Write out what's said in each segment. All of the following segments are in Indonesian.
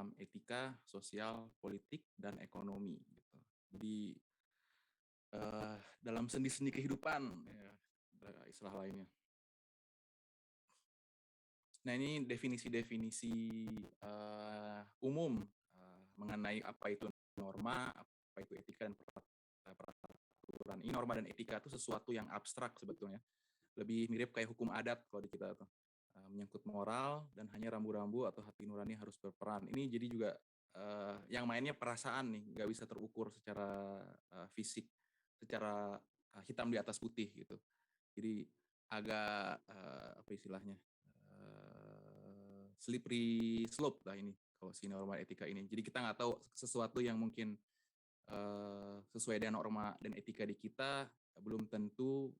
dalam etika, sosial, politik, dan ekonomi. Gitu. Jadi dalam sendi-sendi kehidupan, ya, istilah lainnya. Nah ini definisi-definisi umum mengenai apa itu norma, apa itu etika dan peraturan. Ini norma dan etika itu sesuatu yang abstrak sebetulnya. Lebih mirip kayak hukum adat kalau di kita tuh. Menyangkut moral dan hanya rambu-rambu atau hati nurani harus berperan. Ini jadi juga yang mainnya perasaan nih, nggak bisa terukur secara fisik, secara hitam di atas putih gitu. Jadi agak apa istilahnya slippery slope lah ini kalau si norma etika ini. Jadi kita nggak tahu sesuatu yang mungkin sesuai dengan norma dan etika di kita belum tentu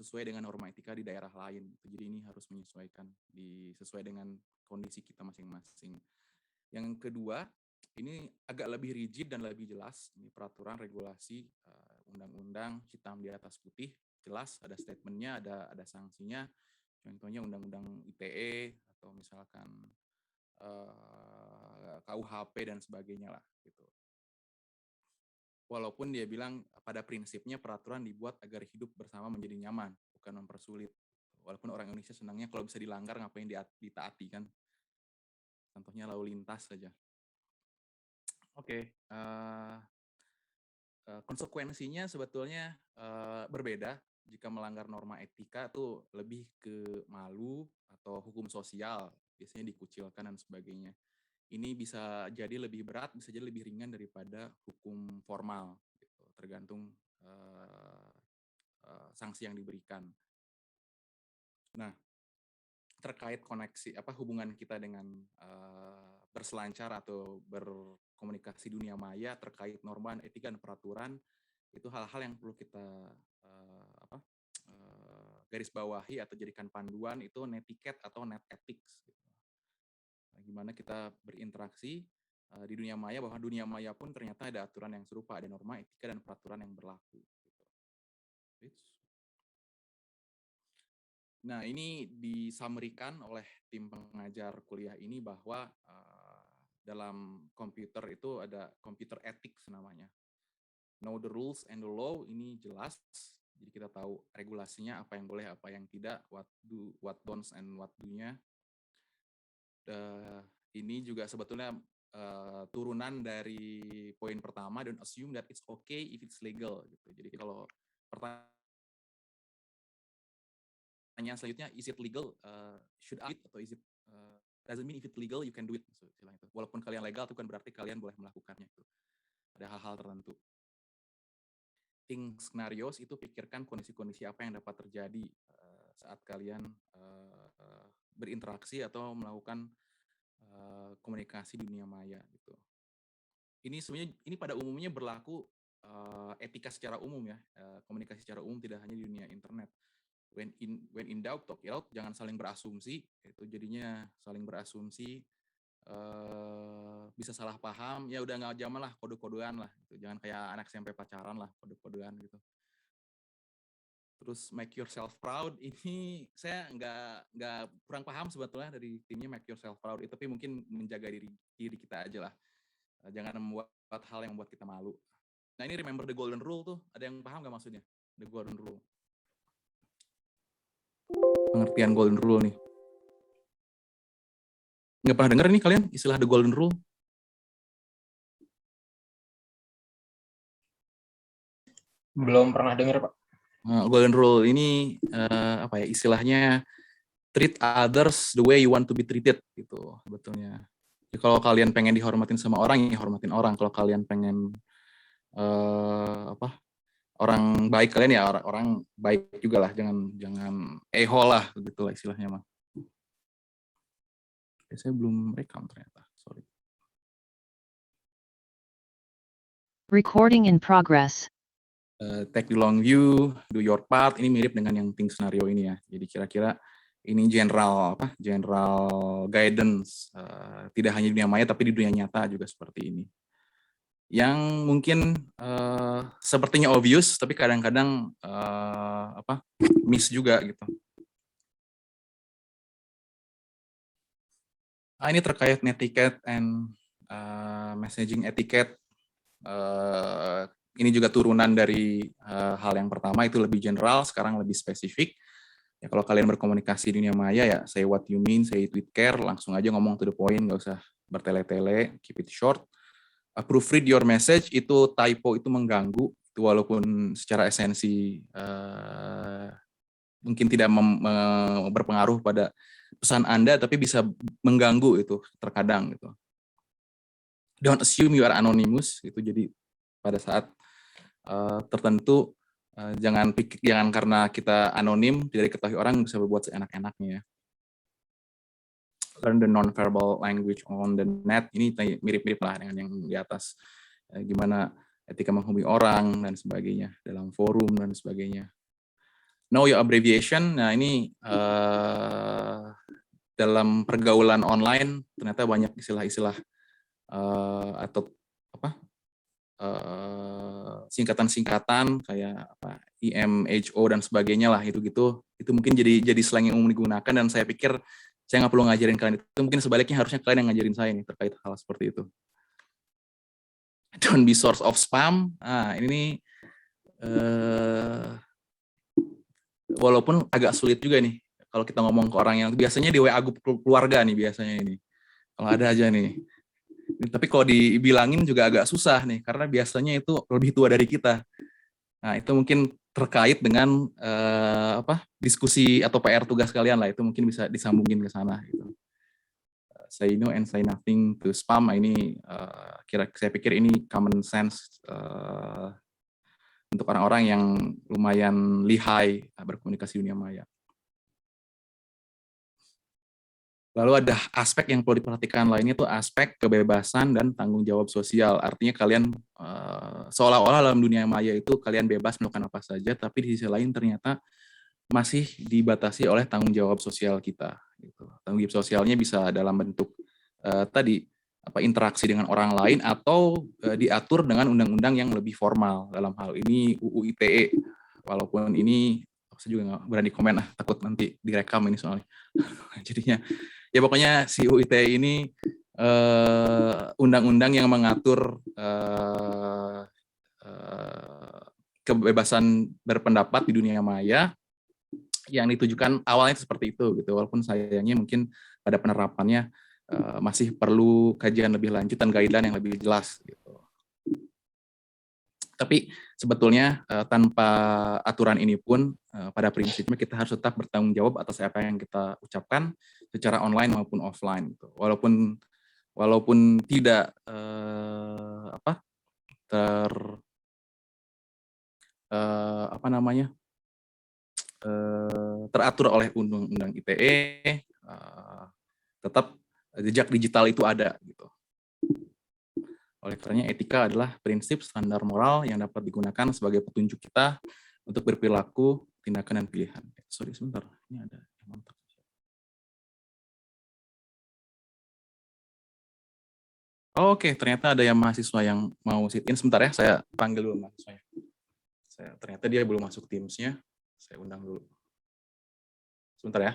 sesuai dengan norma etika di daerah lain. Jadi ini harus menyesuaikan sesuai dengan kondisi kita masing-masing. Yang kedua, ini agak lebih rigid dan lebih jelas. Ini peraturan, regulasi, undang-undang hitam di atas putih, jelas ada statementnya, ada sanksinya. Contohnya undang-undang ITE atau misalkan KUHP dan sebagainya lah gitu. Walaupun dia bilang pada prinsipnya peraturan dibuat agar hidup bersama menjadi nyaman, bukan mempersulit. Walaupun orang Indonesia senangnya kalau bisa dilanggar ngapain ditaati kan. Contohnya lalu lintas saja. Oke, konsekuensinya sebetulnya berbeda. Jika melanggar norma etika tuh lebih ke malu atau hukum sosial, biasanya dikucilkan dan sebagainya. Ini bisa jadi lebih berat, bisa jadi lebih ringan daripada hukum formal, gitu. Tergantung sanksi yang diberikan. Nah, terkait koneksi hubungan kita dengan berselancar atau berkomunikasi dunia maya terkait norma, etika dan peraturan, itu hal-hal yang perlu kita garis bawahi atau jadikan panduan itu netiquette atau net ethics. Gitu. Nah, gimana kita berinteraksi di dunia maya, bahwa dunia maya pun ternyata ada aturan yang serupa, ada norma, etika, dan peraturan yang berlaku. Gitu. Nah, ini disamerikan oleh tim pengajar kuliah ini bahwa dalam komputer itu ada computer ethics namanya. Know the rules and the law, ini jelas. Jadi kita tahu regulasinya, apa yang boleh, apa yang tidak, what don'ts and what do-nya. Ini juga sebetulnya turunan dari poin pertama, don't assume that it's okay if it's legal. Gitu. Jadi kalau pertanyaan selanjutnya, is it legal? Should I? Atau is it doesn't mean if it's legal you can do it. Walaupun kalian legal itu kan berarti kalian boleh melakukannya. Itu ada hal-hal tertentu. Think scenarios itu pikirkan kondisi-kondisi apa yang dapat terjadi saat kalian berinteraksi atau melakukan komunikasi dunia maya gitu. Ini sebenarnya pada umumnya berlaku etika secara umum ya, komunikasi secara umum tidak hanya di dunia internet. When in doubt, talk it out, jangan saling berasumsi. Itu jadinya saling berasumsi bisa salah paham, ya udah nggak zaman lah, kode-kodean lah gitu. Jangan kayak anak SMP pacaran lah, kode-kodean gitu. Terus make yourself proud, ini saya nggak kurang paham sebetulnya dari timnya make yourself proud itu, tapi mungkin menjaga diri kita aja lah, jangan membuat hal yang membuat kita malu. Nah ini remember the golden rule tuh, ada yang paham nggak maksudnya the golden rule? Pengertian golden rule nih. Nggak pernah dengar nih kalian istilah the golden rule? Belum pernah dengar, Pak. Golden rule ini apa ya istilahnya, treat others the way you want to be treated gitu sebetulnya. Jadi kalau kalian pengen dihormatin sama orang, ya hormatin orang. Kalau kalian pengen orang baik, kalian ya orang baik juga lah, jangan ehol lah gitu lah istilahnya mah. Saya belum rekam ternyata, sorry. Recording in progress. Take the long view, do your part. Ini mirip dengan yang think scenario ini ya. Jadi kira-kira ini general guidance, tidak hanya di dunia maya tapi di dunia nyata juga seperti ini. Yang mungkin sepertinya obvious tapi kadang-kadang miss juga gitu. Ini terkait netiquette and messaging etiquette. Ini juga turunan dari hal yang pertama, itu lebih general, sekarang lebih spesifik. Ya, kalau kalian berkomunikasi di dunia maya, ya say what you mean, say it with care, langsung aja ngomong to the point, nggak usah bertele-tele, keep it short. Proofread your message, itu typo itu mengganggu, itu walaupun secara esensi mungkin tidak berpengaruh pada pesan Anda, tapi bisa mengganggu itu terkadang gitu. Don't assume you are anonymous, itu jadi pada saat tertentu jangan karena kita anonim tidak diketahui orang bisa berbuat seenak-enaknya. Learn the non-verbal language on the net, ini mirip-mirip lah dengan yang di atas. Gimana etika menghubungi orang dan sebagainya dalam forum dan sebagainya. Know your abbreviation. Nah, ini dalam pergaulan online ternyata banyak istilah-istilah atau apa singkatan-singkatan kayak apa IMHO dan sebagainya lah, itu mungkin jadi slang yang umum digunakan, dan saya pikir saya nggak perlu ngajarin kalian itu, mungkin sebaliknya harusnya kalian yang ngajarin saya nih terkait hal seperti itu. Don't be source of spam. Ini walaupun agak sulit juga nih kalau kita ngomong ke orang yang biasanya di WA grup keluarga nih biasanya ini. Kalau ada aja nih. Tapi kalau dibilangin juga agak susah nih karena biasanya itu lebih tua dari kita. Nah, itu mungkin terkait dengan diskusi atau PR tugas kalian lah, itu mungkin bisa disambungin ke sana gitu. Say no and say nothing to spam. Ini saya pikir ini common sense untuk orang-orang yang lumayan lihai berkomunikasi dunia maya. Lalu ada aspek yang perlu diperhatikan lainnya, itu aspek kebebasan dan tanggung jawab sosial. Artinya kalian seolah-olah dalam dunia maya itu kalian bebas melakukan apa saja, tapi di sisi lain ternyata masih dibatasi oleh tanggung jawab sosial kita. Gitu. Tanggung jawab sosialnya bisa dalam bentuk interaksi dengan orang lain atau diatur dengan undang-undang yang lebih formal. Dalam hal ini UU ITE. Walaupun ini saya juga nggak berani komen, takut nanti direkam ini soalnya. Jadinya ya pokoknya si UU ITE ini undang-undang yang mengatur kebebasan berpendapat di dunia maya yang ditujukan awalnya seperti itu gitu, walaupun sayangnya mungkin pada penerapannya masih perlu kajian lebih lanjut dan guideline yang lebih jelas gitu. Tapi sebetulnya tanpa aturan ini pun pada prinsipnya kita harus tetap bertanggung jawab atas apa yang kita ucapkan secara online maupun offline gitu. Walaupun tidak teratur oleh undang-undang ITE, tetap jejak digital itu ada gitu. Oleh karenanya etika adalah prinsip standar moral yang dapat digunakan sebagai petunjuk kita untuk berperilaku, tindakan, dan pilihan. Sorry sebentar, ini ada yang mantap. Oke, ternyata ada yang mahasiswa yang mau sit-in. Sebentar ya, saya panggil dulu mahasiswanya. Ternyata dia belum masuk Teams-nya, saya undang dulu. Sebentar ya.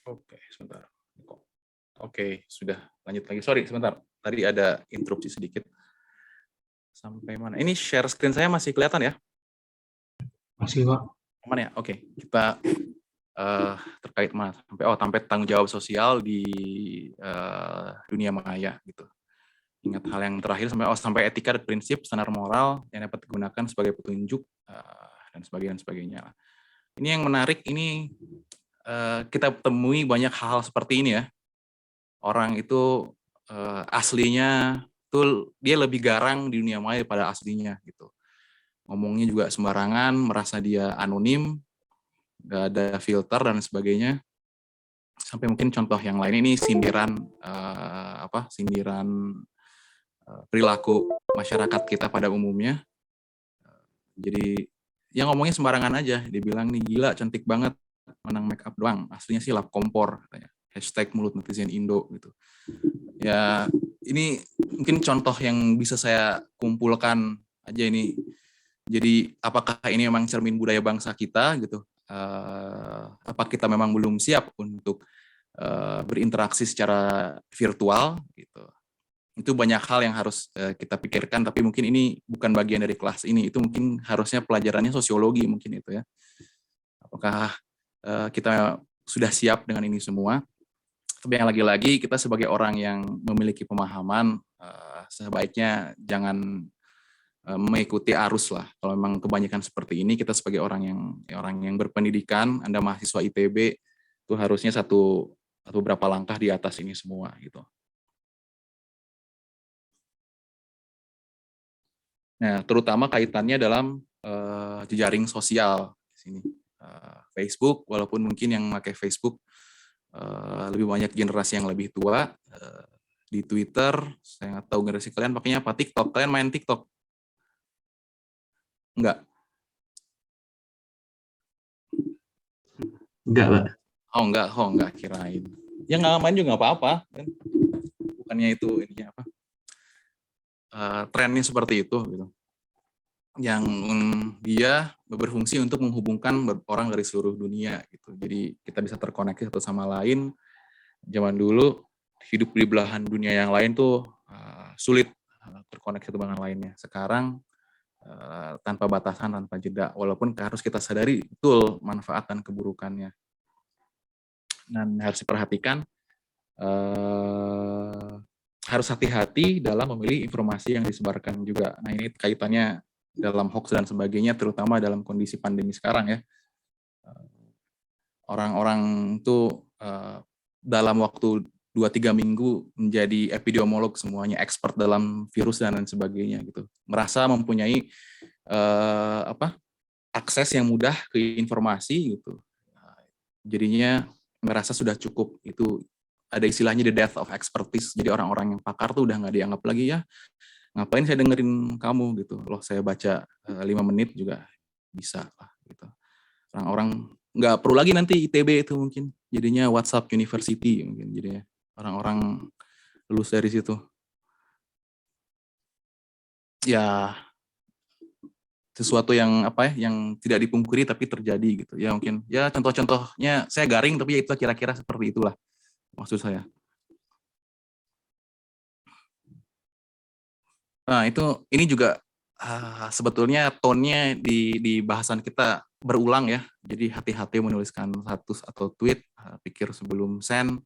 Oke, sebentar. Oke, sudah lanjut lagi. Sorry, sebentar. Tadi ada interupsi sedikit. Sampai mana? Ini share screen saya masih kelihatan ya? Masih, Pak. Aman ya? Oke, kita terkait mana? Sampai tanggung jawab sosial di dunia maya gitu. Ingat hal yang terakhir sampai etika dan prinsip standar moral yang dapat digunakan sebagai petunjuk dan sebagainya. Ini yang menarik, ini kita temui banyak hal seperti ini ya. Orang itu aslinya tuh dia lebih garang di dunia maya daripada aslinya gitu. Ngomongnya juga sembarangan, merasa dia anonim, gak ada filter dan sebagainya. Sampai mungkin contoh yang lain ini sindiran perilaku masyarakat kita pada umumnya. Jadi yang ngomongnya sembarangan aja, dia bilang nih gila cantik banget menang make up doang, aslinya sih lap kompor katanya. #mulut netizen Indo gitu. Ya ini mungkin contoh yang bisa saya kumpulkan aja ini. Jadi apakah ini memang cermin budaya bangsa kita gitu? Apa kita memang belum siap untuk berinteraksi secara virtual gitu? Itu banyak hal yang harus kita pikirkan, tapi mungkin ini bukan bagian dari kelas ini. Itu mungkin harusnya pelajarannya sosiologi mungkin itu ya. Apakah kita sudah siap dengan ini semua? Tapi yang lagi-lagi kita sebagai orang yang memiliki pemahaman sebaiknya jangan mengikuti arus lah. Kalau memang kebanyakan seperti ini, kita sebagai orang yang berpendidikan, Anda mahasiswa ITB, itu harusnya satu beberapa langkah di atas ini semua gitu. Nah, terutama kaitannya dalam jejaring sosial di sini. Facebook, walaupun mungkin yang pakai Facebook lebih banyak generasi yang lebih tua. Di Twitter, saya nggak tahu generasi kalian pakainya apa, TikTok. Kalian main TikTok? Enggak? Enggak, Pak. Oh enggak, kirain. Ya nggak main juga nggak apa-apa. Kan? Bukannya itu ininya apa? Trennya seperti itu gitu. Yang dia berfungsi untuk menghubungkan orang dari seluruh dunia gitu. Jadi kita bisa terkoneksi satu sama lain. Zaman dulu hidup di belahan dunia yang lain tuh sulit terkoneksi satu dengan lainnya. Sekarang tanpa batasan, tanpa jeda, walaupun harus kita sadari betul manfaat dan keburukannya. Dan harus diperhatikan, harus hati-hati dalam memilih informasi yang disebarkan juga. Nah ini kaitannya dalam hoax dan sebagainya, terutama dalam kondisi pandemi sekarang ya. Orang-orang itu dalam waktu 2-3 minggu menjadi epidemiolog semuanya, expert dalam virus dan lain sebagainya gitu. Merasa mempunyai akses yang mudah ke informasi gitu. Jadinya merasa sudah cukup. Itu ada istilahnya the death of expertise. Jadi orang-orang yang pakar tuh udah nggak dianggap lagi ya. Ngapain saya dengerin kamu gitu. Loh saya baca 5 menit juga bisa lah gitu. Orang-orang nggak perlu lagi nanti ITB itu mungkin. Jadinya WhatsApp University mungkin. Jadi orang-orang lulus dari situ. Ya sesuatu yang yang tidak dipungkiri tapi terjadi gitu ya, mungkin ya contoh-contohnya saya garing tapi ya itu kira-kira seperti itulah maksud saya. Nah ini juga sebetulnya tone-nya di bahasan kita berulang ya, jadi hati-hati menuliskan status atau tweet, pikir sebelum send.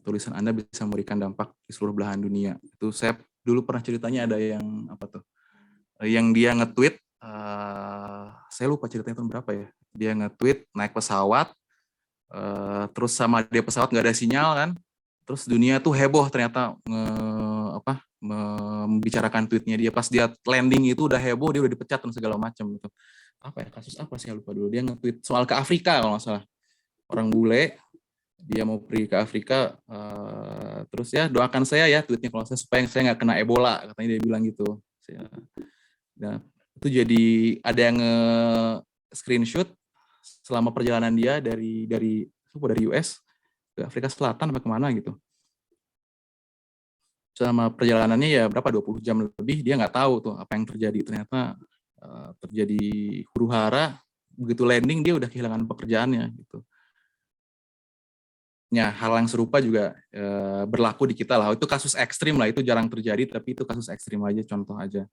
Tulisan Anda bisa memberikan dampak di seluruh belahan dunia. Itu saya dulu pernah ceritanya ada yang yang dia nge-tweet, saya lupa ceritanya tahun berapa ya, dia nge-tweet naik pesawat, terus sama dia pesawat nggak ada sinyal kan, terus dunia tuh heboh ternyata membicarakan tweetnya dia, pas dia landing itu udah heboh, dia udah dipecat dan segala macam gitu. Kasus apa saya lupa dulu, dia nge-tweet soal ke Afrika kalau nggak salah, orang bule dia mau pergi ke Afrika, terus ya doakan saya ya tweetnya kalau supaya saya nggak kena Ebola, katanya dia bilang gitu. Nah, itu jadi ada yang screenshot selama perjalanan dia dari US ke Afrika Selatan apa kemana gitu. Selama perjalanannya ya berapa 20 jam lebih, dia nggak tahu tuh apa yang terjadi. Ternyata terjadi huru-hara, begitu landing dia udah kehilangan pekerjaannya gitu. hal yang serupa juga berlaku di kita lah. Itu kasus ekstrim lah, itu jarang terjadi, tapi itu kasus ekstrim aja, contoh aja.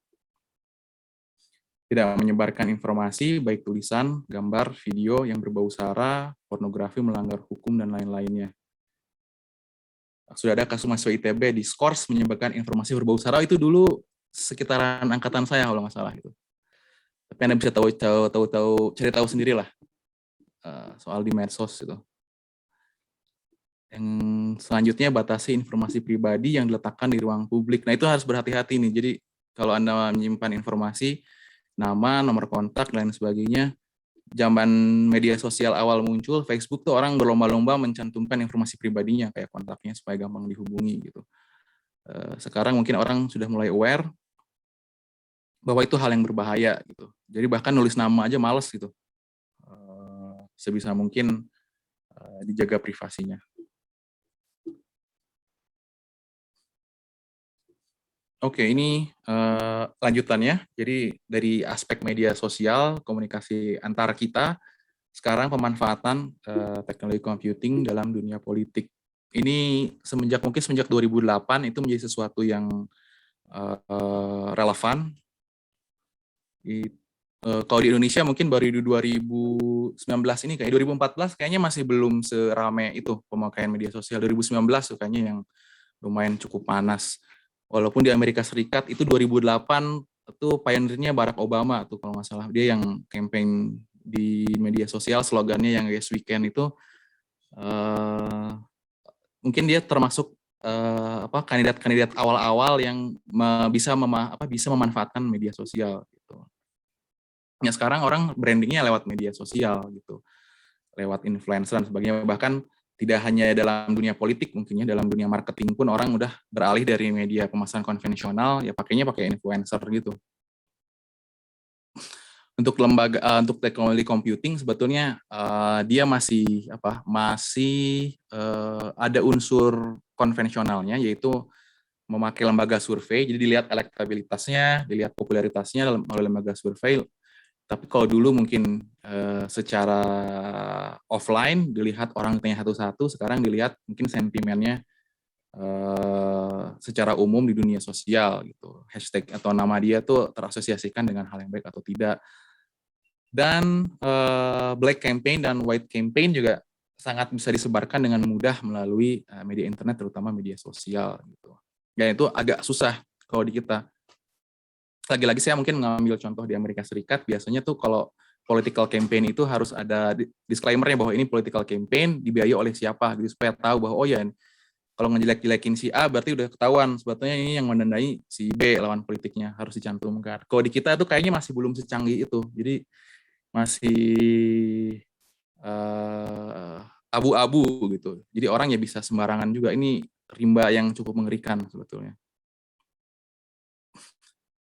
Tidak menyebarkan informasi, baik tulisan, gambar, video yang berbau sara, pornografi, melanggar hukum, dan lain-lainnya. Sudah ada kasus mahasiswa ITB diskors menyebarkan informasi berbau sara, itu dulu sekitaran angkatan saya kalau nggak salah itu. Tapi Anda bisa cari tahu sendirilah soal di medsos itu. Yang selanjutnya batasi informasi pribadi yang diletakkan di ruang publik. Nah itu harus berhati-hati nih. Jadi kalau Anda menyimpan informasi, nama, nomor kontak, dan lain sebagainya, zaman media sosial awal muncul, Facebook tuh orang berlomba-lomba mencantumkan informasi pribadinya kayak kontaknya supaya gampang dihubungi gitu. Sekarang mungkin orang sudah mulai aware bahwa itu hal yang berbahaya gitu. Jadi bahkan nulis nama aja males gitu. Sebisa mungkin dijaga privasinya. Oke, ini lanjutannya. Jadi dari aspek media sosial, komunikasi antara kita, sekarang pemanfaatan teknologi computing dalam dunia politik. Ini mungkin semenjak 2008 itu menjadi sesuatu yang relevan. Kalau di Indonesia mungkin baru di 2019 ini, kayak 2014 kayaknya masih belum serame itu pemakaian media sosial. 2019 tuh kayaknya yang lumayan cukup panas. Walaupun di Amerika Serikat itu 2008 itu pioneernya Barack Obama tuh kalau nggak salah. Dia yang campaign di media sosial, slogannya yang Yes We Can itu mungkin dia termasuk kandidat-kandidat awal-awal yang bisa memanfaatkan media sosial gitu. Ya sekarang orang brandingnya lewat media sosial gitu, lewat influencer dan sebagainya. Bahkan tidak hanya dalam dunia politik, mungkinnya dalam dunia marketing pun orang udah beralih dari media pemasaran konvensional, ya pakainya pakai influencer gitu. Untuk untuk teknologi computing sebetulnya dia masih ada unsur konvensionalnya, yaitu memakai lembaga survei. Jadi dilihat elektabilitasnya, dilihat popularitasnya oleh lembaga survei. Tapi kalau dulu mungkin secara offline dilihat orang tanya satu-satu, sekarang dilihat mungkin sentimennya secara umum di dunia sosial gitu. Hashtag atau nama dia tuh terasosiasikan dengan hal yang baik atau tidak. Dan black campaign dan white campaign juga sangat bisa disebarkan dengan mudah melalui media internet, terutama media sosial gitu. Dan itu agak susah kalau di kita. Lagi-lagi saya mungkin mengambil contoh di Amerika Serikat, biasanya tuh kalau political campaign itu harus ada disclaimer-nya bahwa ini political campaign dibiayai oleh siapa, gitu, supaya tahu bahwa oh ya kalau ngejelek-jelekin si A berarti udah ketahuan sebetulnya ini yang mendanai si B lawan politiknya, harus dicantumkan. Kalau di kita tuh kayaknya masih belum secanggih itu, jadi masih abu-abu gitu. Jadi orang ya bisa sembarangan juga. Ini rimba yang cukup mengerikan sebetulnya.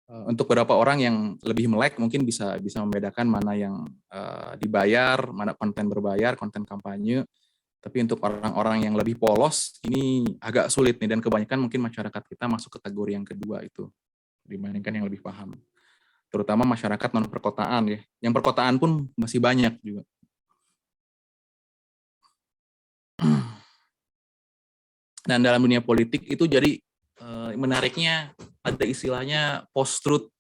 Untuk beberapa orang yang lebih melek mungkin bisa membedakan mana yang dibayar, mana konten berbayar, konten kampanye. Tapi untuk orang-orang yang lebih polos ini agak sulit nih, dan kebanyakan mungkin masyarakat kita masuk kategori yang kedua itu dibandingkan yang lebih paham. Terutama masyarakat non perkotaan ya. Yang perkotaan pun masih banyak juga. Dan dalam dunia politik itu jadi menariknya ada istilahnya post-truth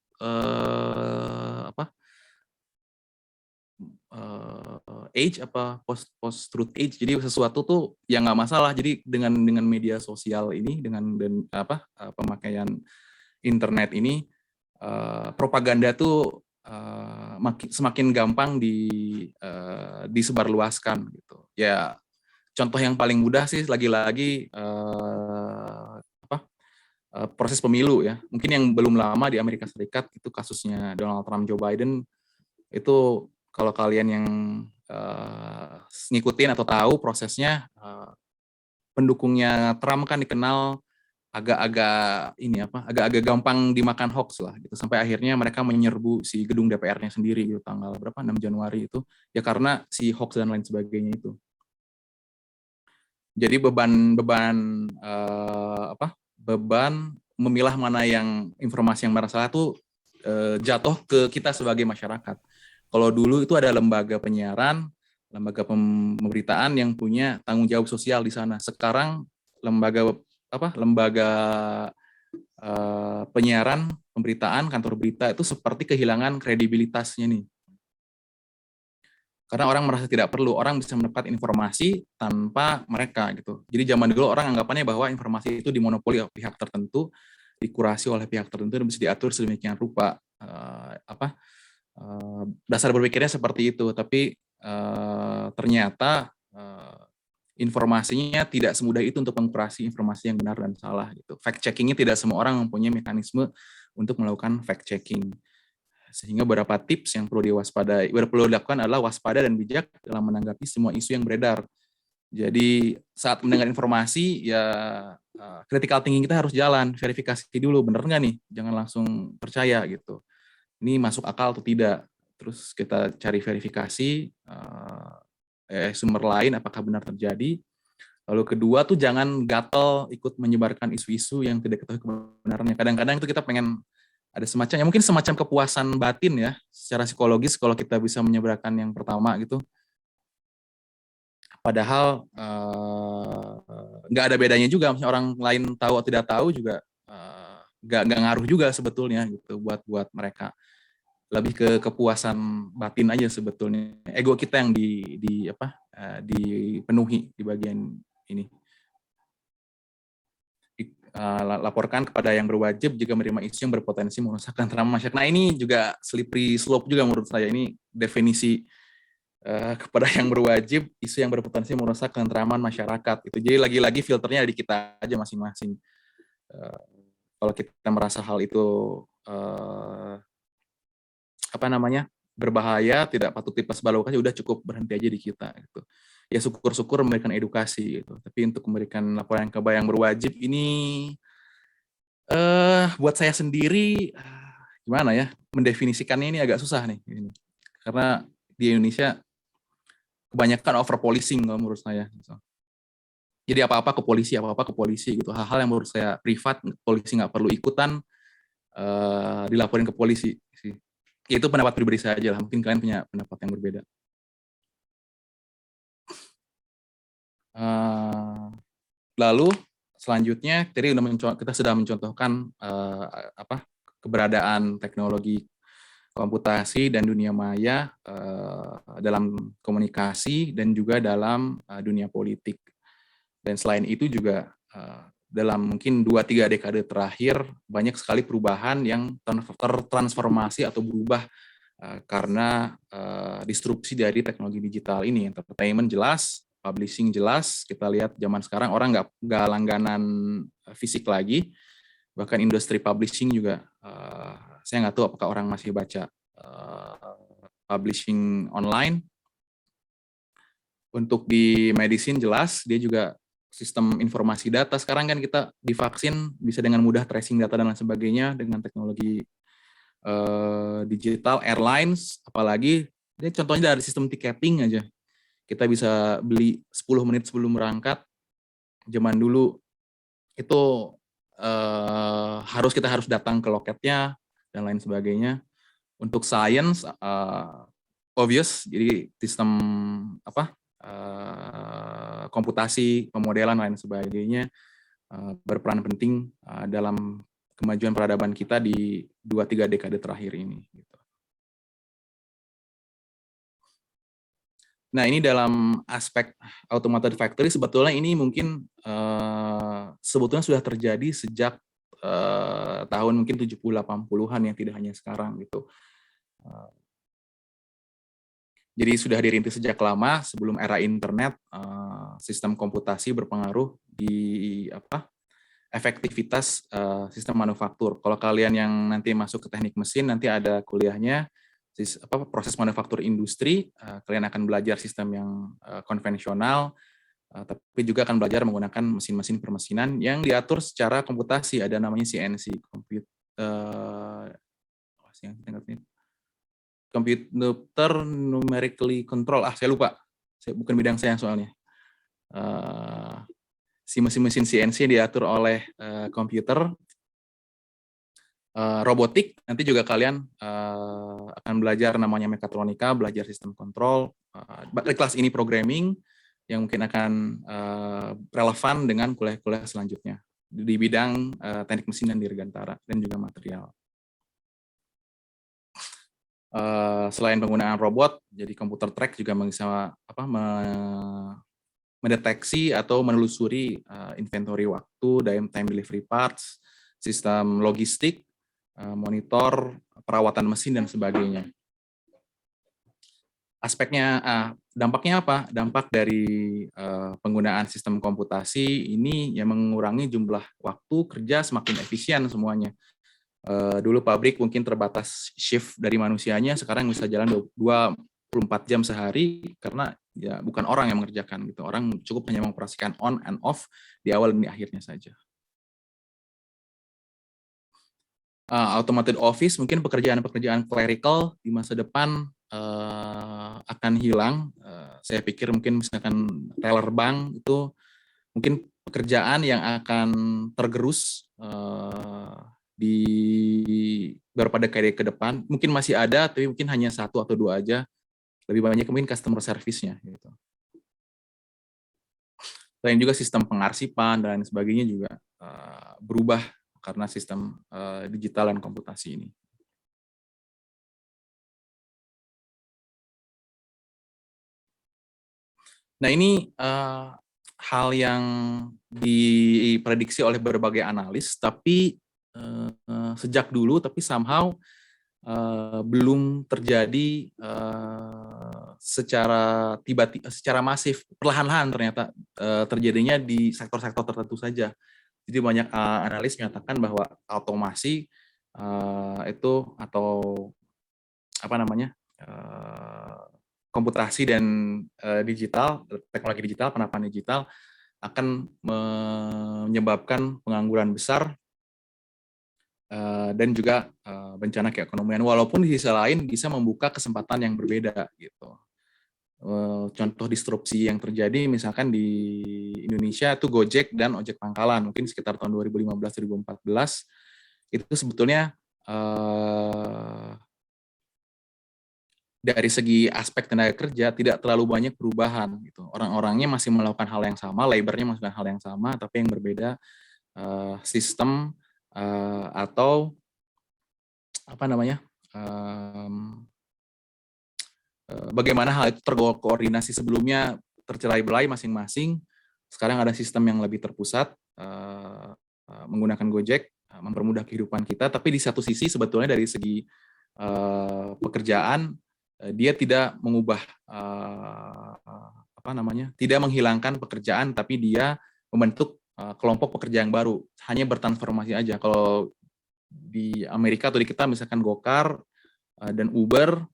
age post-truth age. Jadi sesuatu tuh yang nggak masalah. Jadi dengan media sosial ini, dengan pemakaian internet ini, propaganda tuh semakin gampang disebarluaskan gitu. Ya contoh yang paling mudah sih lagi-lagi proses pemilu ya. Mungkin yang belum lama di Amerika Serikat itu kasusnya Donald Trump, Joe Biden. Itu kalau kalian yang ngikutin atau tahu prosesnya, pendukungnya Trump kan dikenal agak-agak gampang dimakan hoax lah gitu, sampai akhirnya mereka menyerbu si gedung DPR-nya sendiri gitu tanggal 6 Januari itu ya, karena si hoax dan lain sebagainya itu. Jadi beban memilah mana yang informasi yang bersalah itu jatuh ke kita sebagai masyarakat. Kalau dulu itu ada lembaga penyiaran, lembaga pemberitaan yang punya tanggung jawab sosial di sana. Sekarang lembaga penyiaran, pemberitaan, kantor berita itu seperti kehilangan kredibilitasnya nih. Karena orang merasa tidak perlu, orang bisa mendapat informasi tanpa mereka gitu. Jadi zaman dulu orang anggapannya bahwa informasi itu dimonopoli oleh pihak tertentu, dikurasi oleh pihak tertentu dan bisa diatur sedemikian rupa. Dasar berpikirnya seperti itu, tapi ternyata informasinya tidak semudah itu untuk mengkurasi informasi yang benar dan salah gitu. Fact checkingnya tidak semua orang mempunyai mekanisme untuk melakukan fact checking. Sehingga beberapa tips yang perlu diwaspadai, perlu dilakukan adalah waspada dan bijak dalam menanggapi semua isu yang beredar. Jadi saat mendengar informasi ya critical thinking kita harus jalan, verifikasi dulu bener nggak nih, jangan langsung percaya gitu. Ini masuk akal atau tidak. Terus kita cari verifikasi sumber lain apakah benar terjadi. Lalu kedua tuh jangan gatel ikut menyebarkan isu-isu yang tidak ketahui kebenarannya. Kadang-kadang itu kita pengen ada semacam, ya mungkin semacam kepuasan batin ya, secara psikologis kalau kita bisa menyebarkan yang pertama gitu. Padahal nggak ada bedanya juga, misalnya orang lain tahu atau tidak tahu juga nggak ngaruh juga sebetulnya gitu buat mereka. Lebih ke kepuasan batin aja sebetulnya. Ego kita yang dipenuhi di bagian ini. Laporkan kepada yang berwajib jika menerima isu yang berpotensi merusak ketentraman masyarakat. Nah ini juga slippery slope juga menurut saya. Ini definisi kepada yang berwajib, isu yang berpotensi merusak ketentraman masyarakat. Itu jadi lagi-lagi filternya di kita aja masing-masing. Kalau kita merasa hal itu berbahaya, tidak patut dipersebarluaskan, udah cukup berhenti aja di kita gitu. Ya syukur-syukur memberikan edukasi gitu. Tapi untuk memberikan laporan ke yang berwajib ini buat saya sendiri gimana ya, mendefinisikannya ini agak susah nih. Karena di Indonesia kebanyakan over policing kalau menurut saya. Jadi apa-apa ke polisi gitu. Hal-hal yang menurut saya privat, polisi nggak perlu ikutan dilaporin ke polisi sih. Itu pendapat pribadi saya aja lah, mungkin kalian punya pendapat yang berbeda. Lalu selanjutnya tadi kita sudah mencontohkan keberadaan teknologi komputasi dan dunia maya dalam komunikasi dan juga dalam dunia politik. Dan selain itu juga dalam mungkin 2-3 dekade terakhir banyak sekali perubahan yang tertransformasi atau berubah karena disrupsi dari teknologi digital ini. Entertainment jelas, publishing jelas. Kita lihat zaman sekarang orang nggak langganan fisik lagi. Bahkan industri publishing juga, saya nggak tahu apakah orang masih baca publishing online. Untuk di medicine jelas, dia juga sistem informasi data. Sekarang kan kita divaksin bisa dengan mudah tracing data dan lain sebagainya dengan teknologi digital. Airlines, apalagi ini contohnya dari sistem tiketing aja. Kita bisa beli 10 menit sebelum berangkat. Zaman dulu itu kita harus datang ke loketnya dan lain sebagainya. Untuk science obvious, jadi sistem komputasi, pemodelan lain sebagainya berperan penting dalam kemajuan peradaban kita di 2-3 dekade terakhir ini. Nah ini dalam aspek automated factory sebetulnya ini mungkin sebetulnya sudah terjadi sejak tahun mungkin 70-80-an yang tidak hanya sekarang gitu. Jadi sudah dirintis sejak lama sebelum era internet. Sistem komputasi berpengaruh di efektivitas sistem manufaktur. Kalau kalian yang nanti masuk ke teknik mesin nanti ada kuliahnya proses manufaktur industri. Kalian akan belajar sistem yang konvensional, tapi juga akan belajar menggunakan mesin-mesin permesinan yang diatur secara komputasi. Ada namanya CNC, computer numerically control. Saya lupa. Bukan bidang saya soalnya. Si mesin-mesin CNC diatur oleh komputer. Robotik, nanti juga kalian akan belajar namanya mekatronika, belajar sistem kontrol, kelas ini programming yang mungkin akan relevan dengan kuliah-kuliah selanjutnya di bidang teknik mesin dan dirgantara dan juga material. Selain penggunaan robot, jadi komputer track juga bisa mendeteksi atau menelusuri inventory waktu, time delivery parts, sistem logistik, monitor perawatan mesin dan sebagainya. Dampaknya apa? Dampak dari penggunaan sistem komputasi ini yang mengurangi jumlah waktu kerja, semakin efisien semuanya. Dulu pabrik mungkin terbatas shift dari manusianya, sekarang bisa jalan 24 jam sehari karena ya bukan orang yang mengerjakan gitu. Orang cukup hanya mengoperasikan on and off di awal dan di akhirnya saja. Automated office, mungkin pekerjaan-pekerjaan clerical di masa depan akan hilang. Saya pikir mungkin misalkan teller bank itu mungkin pekerjaan yang akan tergerus di beberapa dekade ke depan. Mungkin masih ada, tapi mungkin hanya 1 atau 2 aja. Lebih banyak mungkin customer service-nya. Gitu. Selain juga sistem pengarsipan dan sebagainya juga berubah karena sistem digital dan komputasi ini. Nah ini hal yang diprediksi oleh berbagai analis, tapi sejak dulu, tapi somehow belum terjadi secara secara masif, perlahan-lahan ternyata terjadinya di sektor-sektor tertentu saja. Jadi banyak analis menyatakan bahwa otomasi itu atau komputasi dan digital, teknologi digital, penataan digital akan menyebabkan pengangguran besar dan juga bencana keekonomian. Walaupun di sisi lain bisa membuka kesempatan yang berbeda gitu. Contoh disrupsi yang terjadi misalkan di Indonesia itu Gojek dan ojek pangkalan mungkin sekitar tahun 2015-2014 itu sebetulnya dari segi aspek tenaga kerja tidak terlalu banyak perubahan gitu. Orang-orangnya masih melakukan hal yang sama, labornya masih melakukan hal yang sama, tapi yang berbeda sistem atau bagaimana hal itu terkoordinasi sebelumnya tercerai-berai masing-masing. Sekarang ada sistem yang lebih terpusat menggunakan Gojek mempermudah kehidupan kita. Tapi di satu sisi sebetulnya dari segi pekerjaan dia tidak mengubah tidak menghilangkan pekerjaan, tapi dia membentuk kelompok pekerja yang baru. Hanya bertransformasi aja. Kalau di Amerika atau di kita misalkan Gokar dan Uber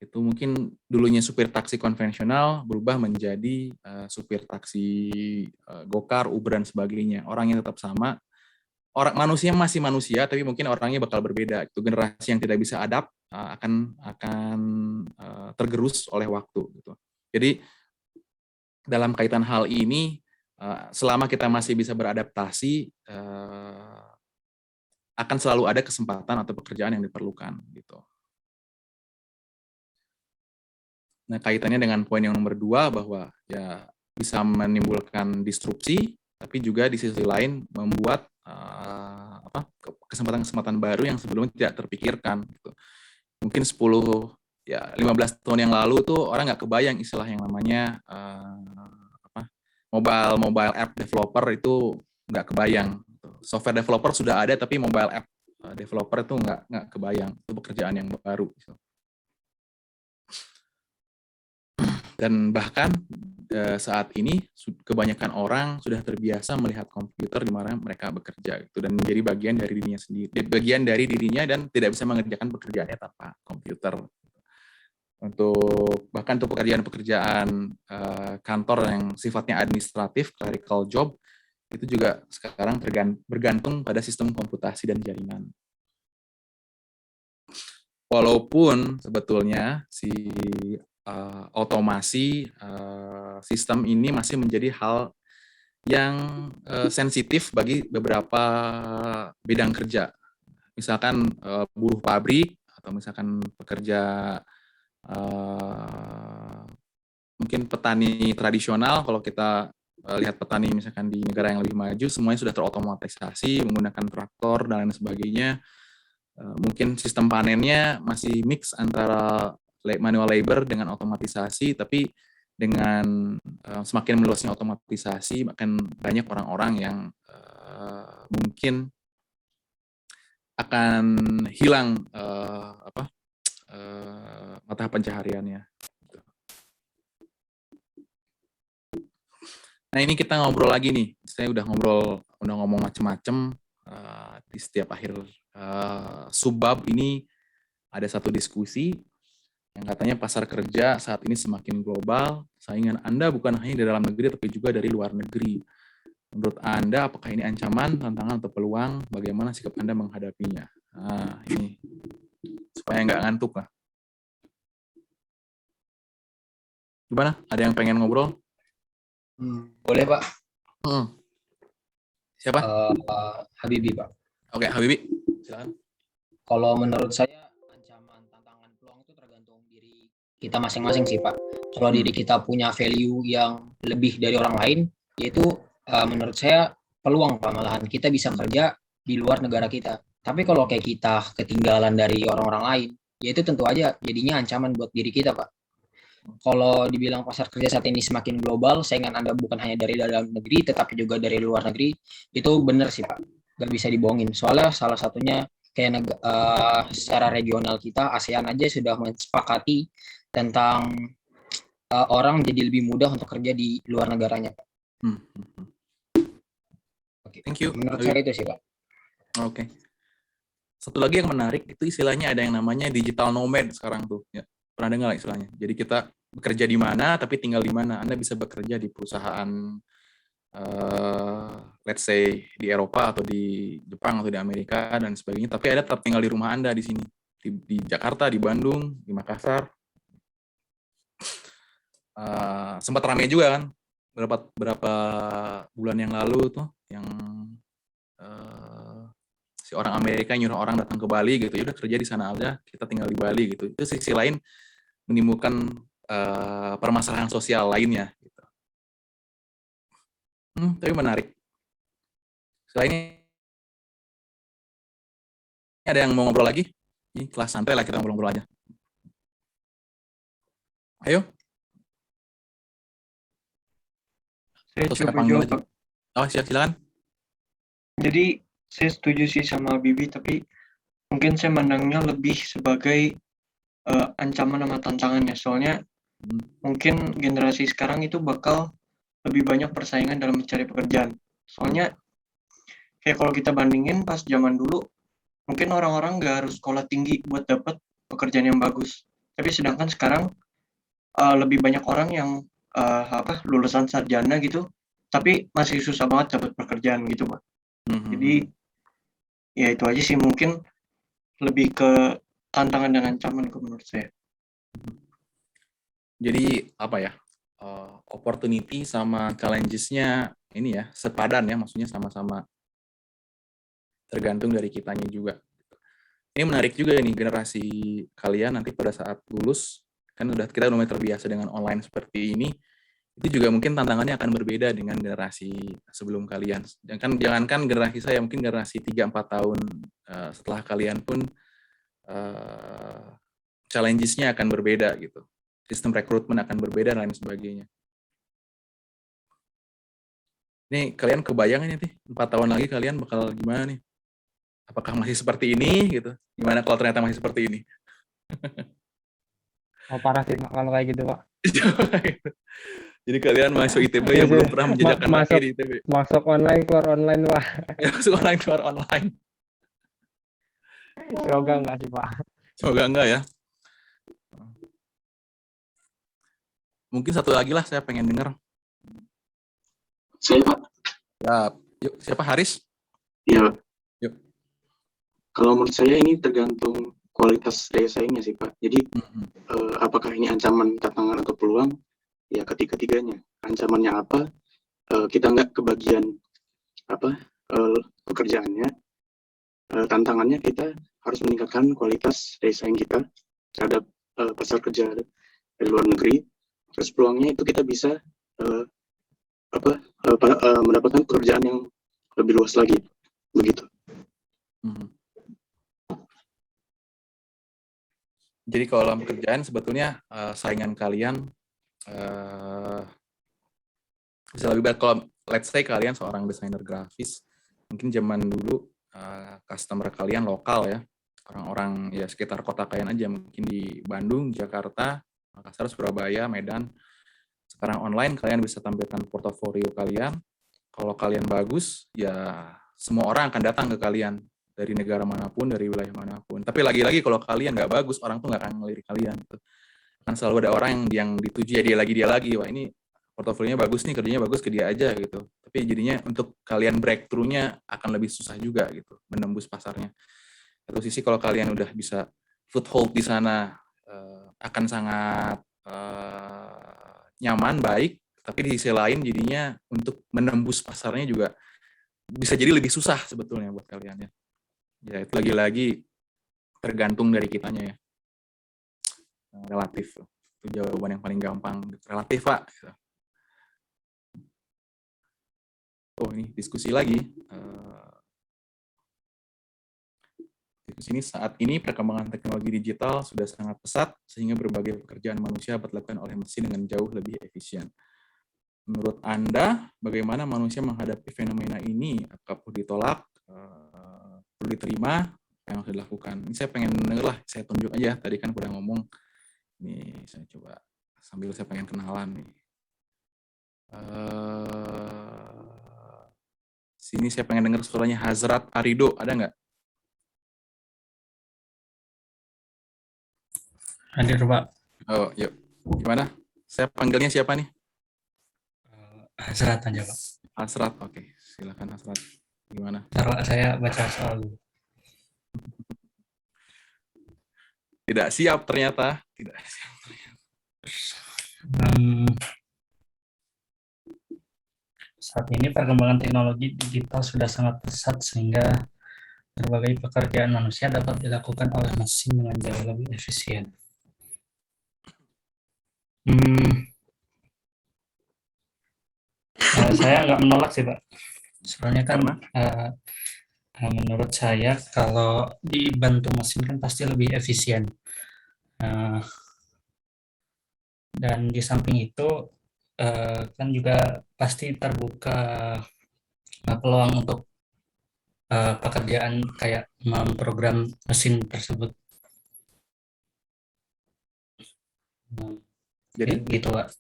itu mungkin dulunya supir taksi konvensional berubah menjadi supir taksi Gokar, Uber dan sebagainya. Orangnya tetap sama, manusia masih manusia, tapi mungkin orangnya bakal berbeda. Itu generasi yang tidak bisa adapt akan tergerus oleh waktu. Gitu. Jadi dalam kaitan hal ini, selama kita masih bisa beradaptasi, akan selalu ada kesempatan atau pekerjaan yang diperlukan. Gitu. Nah, kaitannya dengan poin yang nomor 2 bahwa ya bisa menimbulkan disrupsi, tapi juga di sisi lain membuat kesempatan-kesempatan baru yang sebelumnya tidak terpikirkan. Gitu. Mungkin 15 tahun yang lalu tuh orang nggak kebayang istilah yang namanya mobile app developer itu nggak kebayang. Software developer sudah ada, tapi mobile app developer itu nggak kebayang. Itu pekerjaan yang baru. Gitu. Dan bahkan saat ini kebanyakan orang sudah terbiasa melihat komputer di mana mereka bekerja gitu, dan menjadi bagian dari dirinya sendiri, bagian dari dirinya dan tidak bisa mengerjakan pekerjaannya tanpa komputer. Bahkan untuk pekerjaan-pekerjaan kantor yang sifatnya administratif, clerical job, itu juga sekarang bergantung pada sistem komputasi dan jaringan. Walaupun sebetulnya otomasi sistem ini masih menjadi hal yang sensitif bagi beberapa bidang kerja. Misalkan buruh pabrik atau misalkan pekerja mungkin petani tradisional, kalau kita lihat petani misalkan di negara yang lebih maju, semuanya sudah terotomatisasi menggunakan traktor dan lain sebagainya. Mungkin sistem panennya masih mix antara manual labor dengan otomatisasi, tapi dengan semakin meluasnya otomatisasi, makin banyak orang-orang yang mungkin akan hilang mata pencahariannya. Nah, ini kita ngobrol lagi nih. Saya udah ngomong macem-macem. Di setiap akhir subbab ini ada satu diskusi yang katanya pasar kerja saat ini semakin global. Saingan Anda bukan hanya di dalam negeri, tapi juga dari luar negeri. Menurut Anda, apakah ini ancaman, tantangan, atau peluang? Bagaimana sikap Anda menghadapinya? Nah, ini supaya nggak ngantuk lah. Gimana? Ada yang pengen ngobrol? Boleh, Pak. Siapa? Habibie, Pak. Oke, Habibie. Silakan. Kalau menurut saya, ancaman, tantangan, peluang itu tergantung diri kita masing-masing sih, Pak. Kalau diri kita punya value yang lebih dari orang lain, yaitu menurut saya peluang, Pak. Malahan kita bisa kerja di luar negara kita. Tapi kalau kayak kita ketinggalan dari orang-orang lain, ya itu tentu aja jadinya ancaman buat diri kita, Pak. Kalau dibilang pasar kerja saat ini semakin global, saingan Anda bukan hanya dari dalam negeri, tetapi juga dari luar negeri, itu benar sih, Pak. Gak bisa dibohongin. Soalnya salah satunya kayak secara regional kita, ASEAN aja sudah mensepakati tentang orang jadi lebih mudah untuk kerja di luar negaranya, Pak. Oke. Thank you. Menurut saya itu sih, Pak. Oke. Satu lagi yang menarik, itu istilahnya ada yang namanya digital nomad sekarang tuh. Ya. Pernah dengar istilahnya? Jadi kita bekerja di mana, tapi tinggal di mana. Anda bisa bekerja di perusahaan, let's say di Eropa atau di Jepang atau di Amerika dan sebagainya. Tapi Anda tetap tinggal di rumah Anda di sini, di Jakarta, di Bandung, di Makassar. Sempat ramai juga kan, berapa bulan yang lalu tuh, yang si orang Amerika nyuruh orang datang ke Bali gitu, ya udah kerja di sana aja, kita tinggal di Bali gitu. Itu sisi lain menimbulkan permasalahan sosial lainnya. Gitu. Tapi menarik. Selain ini, ada yang mau ngobrol lagi? Ini kelas santai lah, kita ngobrol-ngobrol aja. Ayo. Saya coba jawab. Oh, silakan. Jadi saya setuju sih sama Bibi, tapi mungkin saya mandangnya lebih sebagai ancaman sama tantangannya. Soalnya mungkin generasi sekarang itu bakal lebih banyak persaingan dalam mencari pekerjaan. Soalnya kayak kalau kita bandingin pas zaman dulu, mungkin orang-orang nggak harus sekolah tinggi buat dapat pekerjaan yang bagus. Tapi sedangkan sekarang lebih banyak orang yang lulusan sarjana gitu, tapi masih susah banget dapat pekerjaan gitu, Pak. Jadi ya itu aja sih, mungkin lebih ke tantangan dan ancaman menurut saya. Jadi apa ya, opportunity sama challenges-nya ini ya sepadan ya, maksudnya sama-sama tergantung dari kitanya juga. Ini menarik juga nih, generasi kalian nanti pada saat lulus kan kita udah mulai terbiasa dengan online seperti ini. Itu juga mungkin tantangannya akan berbeda dengan generasi sebelum kalian. Jangankan generasi saya, mungkin generasi 3-4 tahun setelah kalian pun challenges-nya akan berbeda gitu. Sistem rekrutmen akan berbeda dan lain sebagainya. Ini kalian kebayang ini nih, 4 tahun lagi kalian bakal gimana nih? Apakah masih seperti ini gitu? Gimana kalau ternyata masih seperti ini? Oh, parah sih kalau kayak gitu, Pak. Jadi kalian masuk ITB yang belum pernah menjejakkan kaki di ITB. Masuk online, keluar online, Pak. Masuk online, keluar online. Semoga enggak sih, Pak. Semoga enggak ya. Mungkin satu lagi lah saya pengen dengar. Saya, Pak. Ya, yuk, siapa? Haris? Iya, Pak. Yuk. Kalau menurut saya ini tergantung kualitas daya saingnya sih, Pak. Jadi apakah ini ancaman, tantangan, atau peluang? Ya ketiga-tiganya. Ancamannya apa? Kita nggak kebagian pekerjaannya. Tantangannya kita harus meningkatkan kualitas daya saing kita terhadap pasar kerja dari luar negeri. Terus peluangnya itu kita bisa mendapatkan pekerjaan yang lebih luas lagi, begitu. Jadi kalau dalam pekerjaan sebetulnya saingan kalian bisa lebih berat. Kalau let's say kalian seorang desainer grafis, mungkin zaman dulu customer kalian lokal ya, orang-orang ya sekitar kota kalian aja, mungkin di Bandung, Jakarta, Makassar, Surabaya, Medan. Sekarang online kalian bisa tampilkan portofolio kalian. Kalau kalian bagus, ya semua orang akan datang ke kalian dari negara manapun, dari wilayah manapun. Tapi lagi-lagi kalau kalian nggak bagus, orang tuh nggak akan ngelirik kalian. Kan selalu ada orang yang dituju ya dia lagi. Wah ini portofolionya bagus nih, kerjanya bagus, ke dia aja gitu. Tapi jadinya untuk kalian breakthrough-nya akan lebih susah juga gitu, menembus pasarnya. Satu sisi kalau kalian udah bisa foothold di sana akan sangat nyaman, baik, tapi di sisi lain jadinya untuk menembus pasarnya juga bisa jadi lebih susah sebetulnya buat kalian ya. Ya itu lagi-lagi tergantung dari kitanya ya. Relatif. Itu jawaban yang paling gampang. Relatif, Pak. Oh, ini diskusi lagi. Di sini saat ini perkembangan teknologi digital sudah sangat pesat sehingga berbagai pekerjaan manusia dapat dilakukan oleh mesin dengan jauh lebih efisien. Menurut Anda, bagaimana manusia menghadapi fenomena ini? Apakah perlu ditolak, perlu diterima, apa yang harus dilakukan? Ini saya pengen denger lah, saya tunjuk aja. Tadi kan udah ngomong. Nih, saya coba sambil saya pengen kenalan nih. Sini saya pengen dengar suaranya Hazrat Arido, ada nggak? Hadir, Pak. Oh, yuk. Gimana? Saya panggilnya siapa nih? Hasrat aja, Pak. Hasrat, oke. Silakan Hasrat. Gimana? Ntar Pak, saya baca soal dulu. Tidak siap ternyata. Tidak siap ternyata. Saat ini perkembangan teknologi digital sudah sangat pesat sehingga berbagai pekerjaan manusia dapat dilakukan oleh mesin dengan jauh lebih efisien. Saya nggak menolak sih, Pak. Soalnya kan menurut saya kalau dibantu mesin kan pasti lebih efisien. Dan di samping itu kan juga pasti terbuka peluang untuk pekerjaan kayak memprogram mesin tersebut. Jadi gitu, Pak.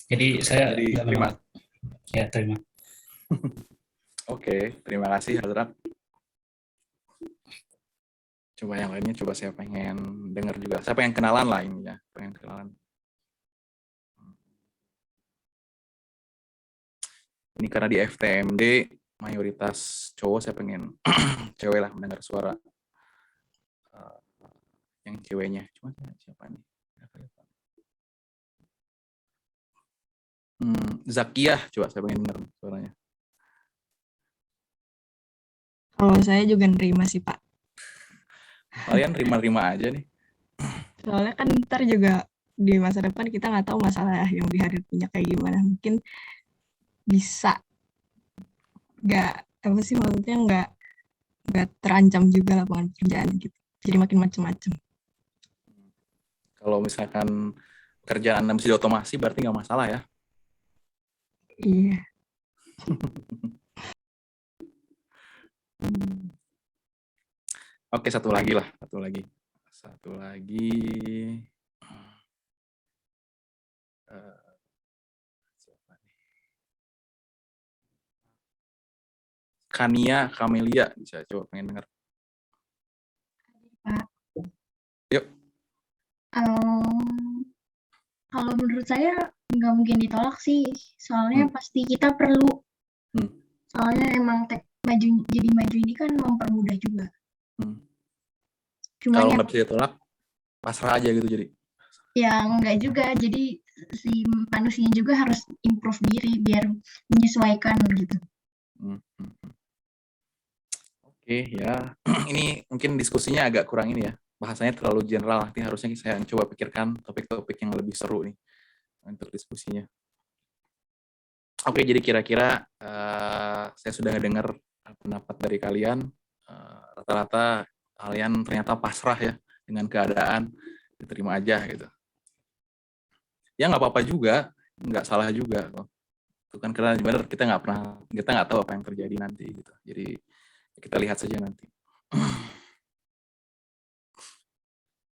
Jadi saya nggak menolak. Ya, terima. Oke, terima kasih Hazrat. Coba yang lainnya, coba saya pengen dengar juga. Saya pengen kenalan lah ini ya, pengen kenalan. Ini karena di FTMD mayoritas cowok, saya pengen cewek lah mendengar suara yang ceweknya. Cuma siapa nih? Zakiyah, coba saya pengen dengar suaranya. Kalau saya juga nerima sih, Pak. Kalian terima-terima aja nih. Soalnya kan ntar juga di masa depan kita nggak tahu masalah yang dihadapinya kayak gimana. Mungkin bisa nggak, apa sih maksudnya, nggak terancam juga lapangan pekerjaan gitu. Jadi makin macam-macam. Kalau misalkan pekerjaan Anda bisa diotomasi, berarti nggak masalah ya? Iya. Oke, satu lagi. Siapa nih? Kania Kamelia, bisa coba pengen dengar. Pak. Yuk. Kalau menurut saya nggak mungkin ditolak sih, soalnya pasti kita perlu. Soalnya emang jadi maju ini kan mempermudah juga. Kalau nggak bisa ditolak, pasrah aja gitu jadi. Ya enggak juga, jadi si manusianya juga harus improve diri biar menyesuaikan gitu. Oke, ya. Ini mungkin diskusinya agak kurang ini ya. Bahasanya terlalu general, nanti harusnya saya coba pikirkan topik-topik yang lebih seru nih. untuk diskusinya. Oke, jadi kira-kira saya sudah dengar pendapat dari kalian. Rata-rata kalian ternyata pasrah ya dengan keadaan, diterima aja gitu. Ya nggak apa-apa juga, nggak salah juga kok. Itu kan karena benar kita nggak tahu apa yang terjadi nanti gitu. Jadi kita lihat saja nanti.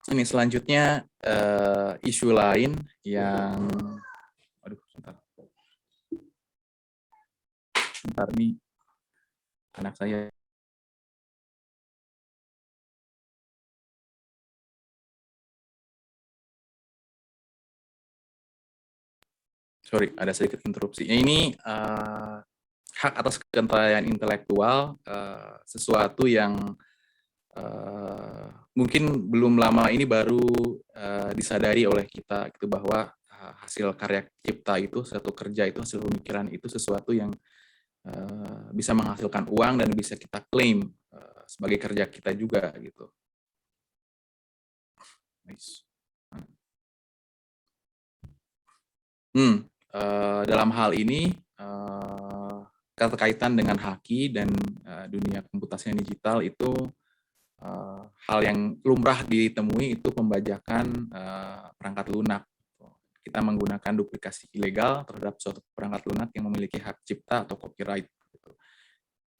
Ini selanjutnya isu lain yang, aduh sebentar nih anak saya. Sorry, ada sedikit interupsi. Ini hak atas kekayaan intelektual, sesuatu yang mungkin belum lama ini baru disadari oleh kita, gitu, bahwa hasil karya cipta itu, satu kerja itu, hasil pemikiran itu sesuatu yang bisa menghasilkan uang dan bisa kita klaim sebagai kerja kita juga, gitu. Nice. Dalam hal ini keterkaitan dengan haki dan dunia komputasi digital itu hal yang lumrah ditemui itu pembajakan perangkat lunak. Kita menggunakan duplikasi ilegal terhadap suatu perangkat lunak yang memiliki hak cipta atau copyright.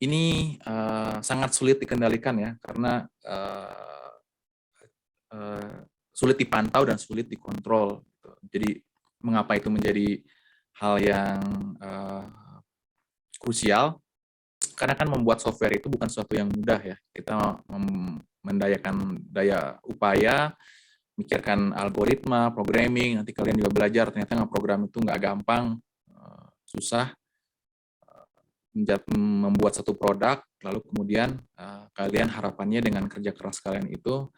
Ini sangat sulit dikendalikan ya, karena sulit dipantau dan sulit dikontrol. Jadi mengapa itu menjadi hal yang krusial? Karena kan membuat software itu bukan sesuatu yang mudah ya. Kita mendayakan daya upaya, mikirkan algoritma, programming, nanti kalian juga belajar, ternyata ngeprogram itu nggak gampang, susah. Membuat satu produk, lalu kemudian kalian harapannya dengan kerja keras kalian itu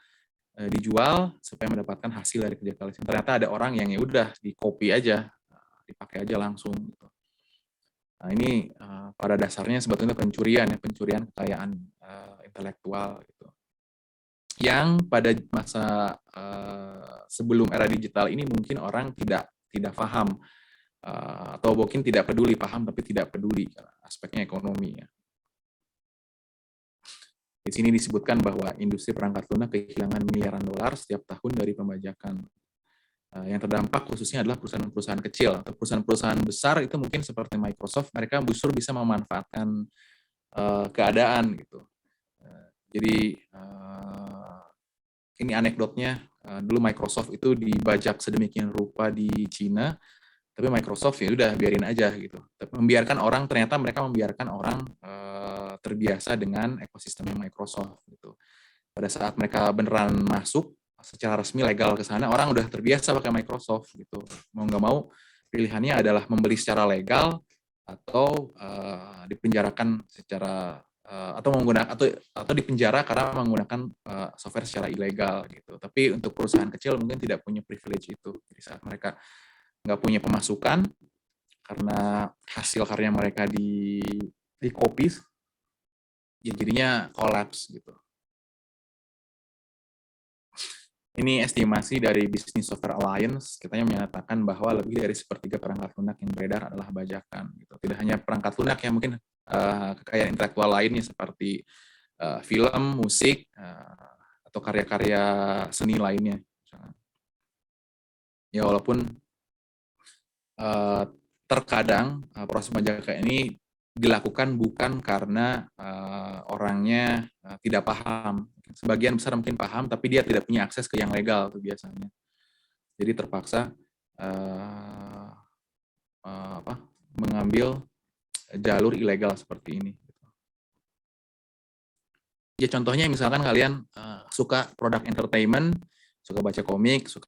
dijual supaya mendapatkan hasil dari kerja kalian. Ternyata ada orang yang ya udah di copy aja, dipakai aja langsung. Gitu. Nah ini pada dasarnya sebetulnya pencurian kekayaan intelektual gitu. Yang pada masa sebelum era digital ini mungkin orang tidak paham atau mungkin tidak peduli, paham tapi tidak peduli aspeknya ekonomi ya. Di sini disebutkan bahwa industri perangkat lunak kehilangan miliaran dolar setiap tahun dari pembajakan. Yang terdampak khususnya adalah perusahaan-perusahaan kecil atau perusahaan-perusahaan besar itu mungkin seperti Microsoft, mereka justru bisa memanfaatkan keadaan gitu. Jadi ini anekdotnya, dulu Microsoft itu dibajak sedemikian rupa di Cina, tapi Microsoft ya udah biarin aja gitu. Tapi ternyata mereka membiarkan orang terbiasa dengan ekosistem Microsoft gitu. Pada saat mereka beneran masuk secara resmi legal ke sana, orang udah terbiasa pakai Microsoft gitu. Mau nggak mau pilihannya adalah membeli secara legal atau dipenjarakan secara atau dipenjara karena menggunakan software secara ilegal gitu. Tapi untuk perusahaan kecil mungkin tidak punya privilege itu. Di saat mereka nggak punya pemasukan karena hasil karya mereka di copy, ya jadinya collapse gitu. Ini estimasi dari Business Software Alliance, kitanya menyatakan bahwa lebih dari sepertiga perangkat lunak yang beredar adalah bajakan. Gitu. Tidak hanya perangkat lunak yang mungkin kekayaan intelektual lainnya seperti film, musik, atau karya-karya seni lainnya. Ya walaupun terkadang proses pembajakan ini dilakukan bukan karena orangnya tidak paham. Sebagian besar mungkin paham, tapi dia tidak punya akses ke yang legal tuh biasanya. Jadi terpaksa mengambil jalur ilegal seperti ini. Ya contohnya misalkan kalian suka produk entertainment, suka baca komik, suka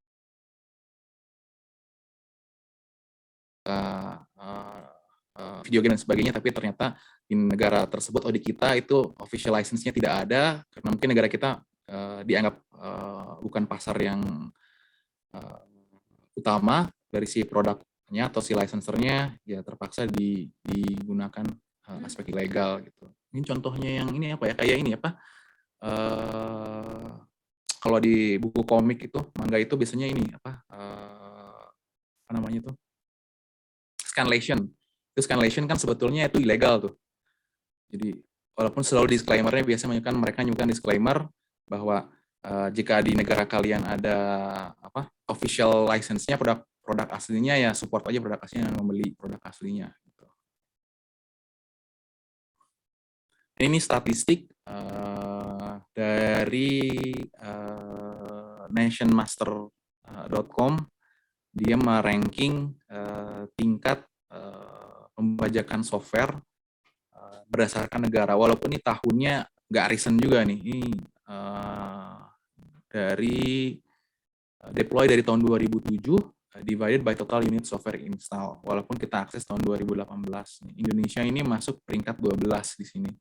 video game dan sebagainya, tapi ternyata di negara tersebut di kita itu official license-nya tidak ada karena mungkin negara kita dianggap bukan pasar yang utama dari si produknya atau si licensernya, ya terpaksa digunakan aspek ilegal gitu. Ini contohnya yang ini apa ya, kayak ini apa? Kalau di buku komik itu, manga itu biasanya ini apa? apa namanya tuh, scanlation. Itu scanlation kan sebetulnya itu ilegal tuh. Jadi walaupun selalu disclaimer-nya biasanya mereka nyukan disclaimer bahwa jika di negara kalian ada official license-nya produk aslinya ya support aja produk aslinya, membeli produk aslinya. Gitu. Ini statistik dari nationmaster.com, dia meranking tingkat pembajakan software berdasarkan negara. Walaupun ini tahunnya nggak recent juga nih. Ini dari deploy dari tahun 2007 divided by total unit software install. Walaupun kita akses tahun 2018. Indonesia ini masuk peringkat 12 di sini.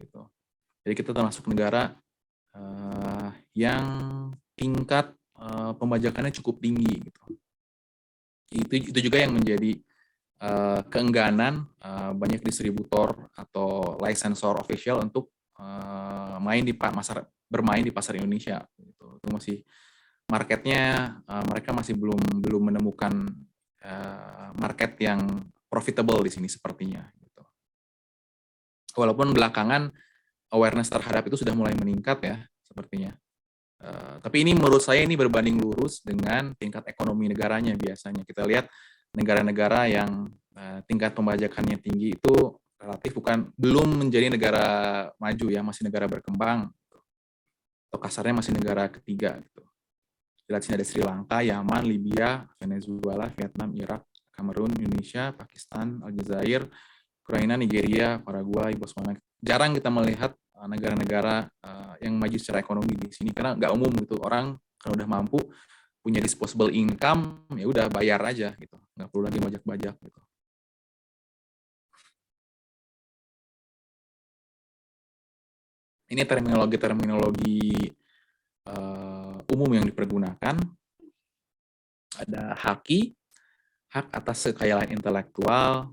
Gitu. Jadi kita termasuk negara yang tingkat pembajakannya cukup tinggi. Gitu. Itu juga yang menjadi keengganan banyak distributor atau licensor official untuk bermain di pasar Indonesia. Gitu. Itu masih marketnya, mereka masih belum menemukan market yang profitable di sini sepertinya. Gitu. Walaupun belakangan awareness terhadap itu sudah mulai meningkat ya sepertinya. Tapi ini menurut saya ini berbanding lurus dengan tingkat ekonomi negaranya biasanya. Kita lihat negara-negara yang tingkat pembajakannya tinggi itu relatif belum menjadi negara maju ya, masih negara berkembang. Atau kasarnya masih negara ketiga gitu. Di sini ada Sri Lanka, Yaman, Libya, Venezuela, Vietnam, Irak, Kamerun, Indonesia, Pakistan, Aljazair, Ukraina, Nigeria, Paraguay, Botswana. Jarang kita melihat negara-negara yang maju secara ekonomi di sini karena nggak umum gitu. Orang kalau udah mampu punya disposable income ya udah bayar aja gitu, nggak perlu lagi bajak-bajak gitu. Ini terminologi umum yang dipergunakan. Ada haki, hak atas kekayaan intelektual,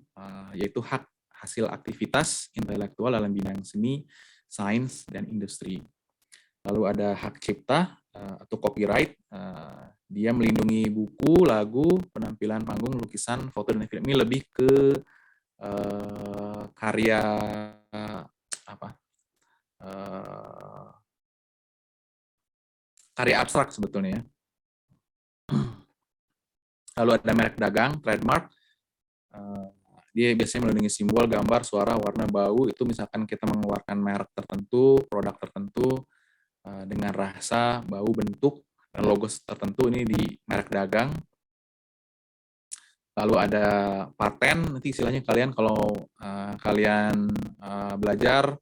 yaitu hak hasil aktivitas intelektual dalam bidang seni, sains, dan industri. Lalu ada hak cipta atau copyright, dia melindungi buku, lagu, penampilan panggung, lukisan, foto, dan film. Ini lebih ke karya karya abstrak sebetulnya ya. Lalu ada merek dagang, trademark. Dia biasanya melindungi simbol, gambar, suara, warna, bau. Itu misalkan kita mengeluarkan merek tertentu, produk tertentu, dengan rasa, bau, bentuk, dan logo tertentu, ini di merek dagang. Lalu ada paten, nanti istilahnya kalian kalau kalian belajar,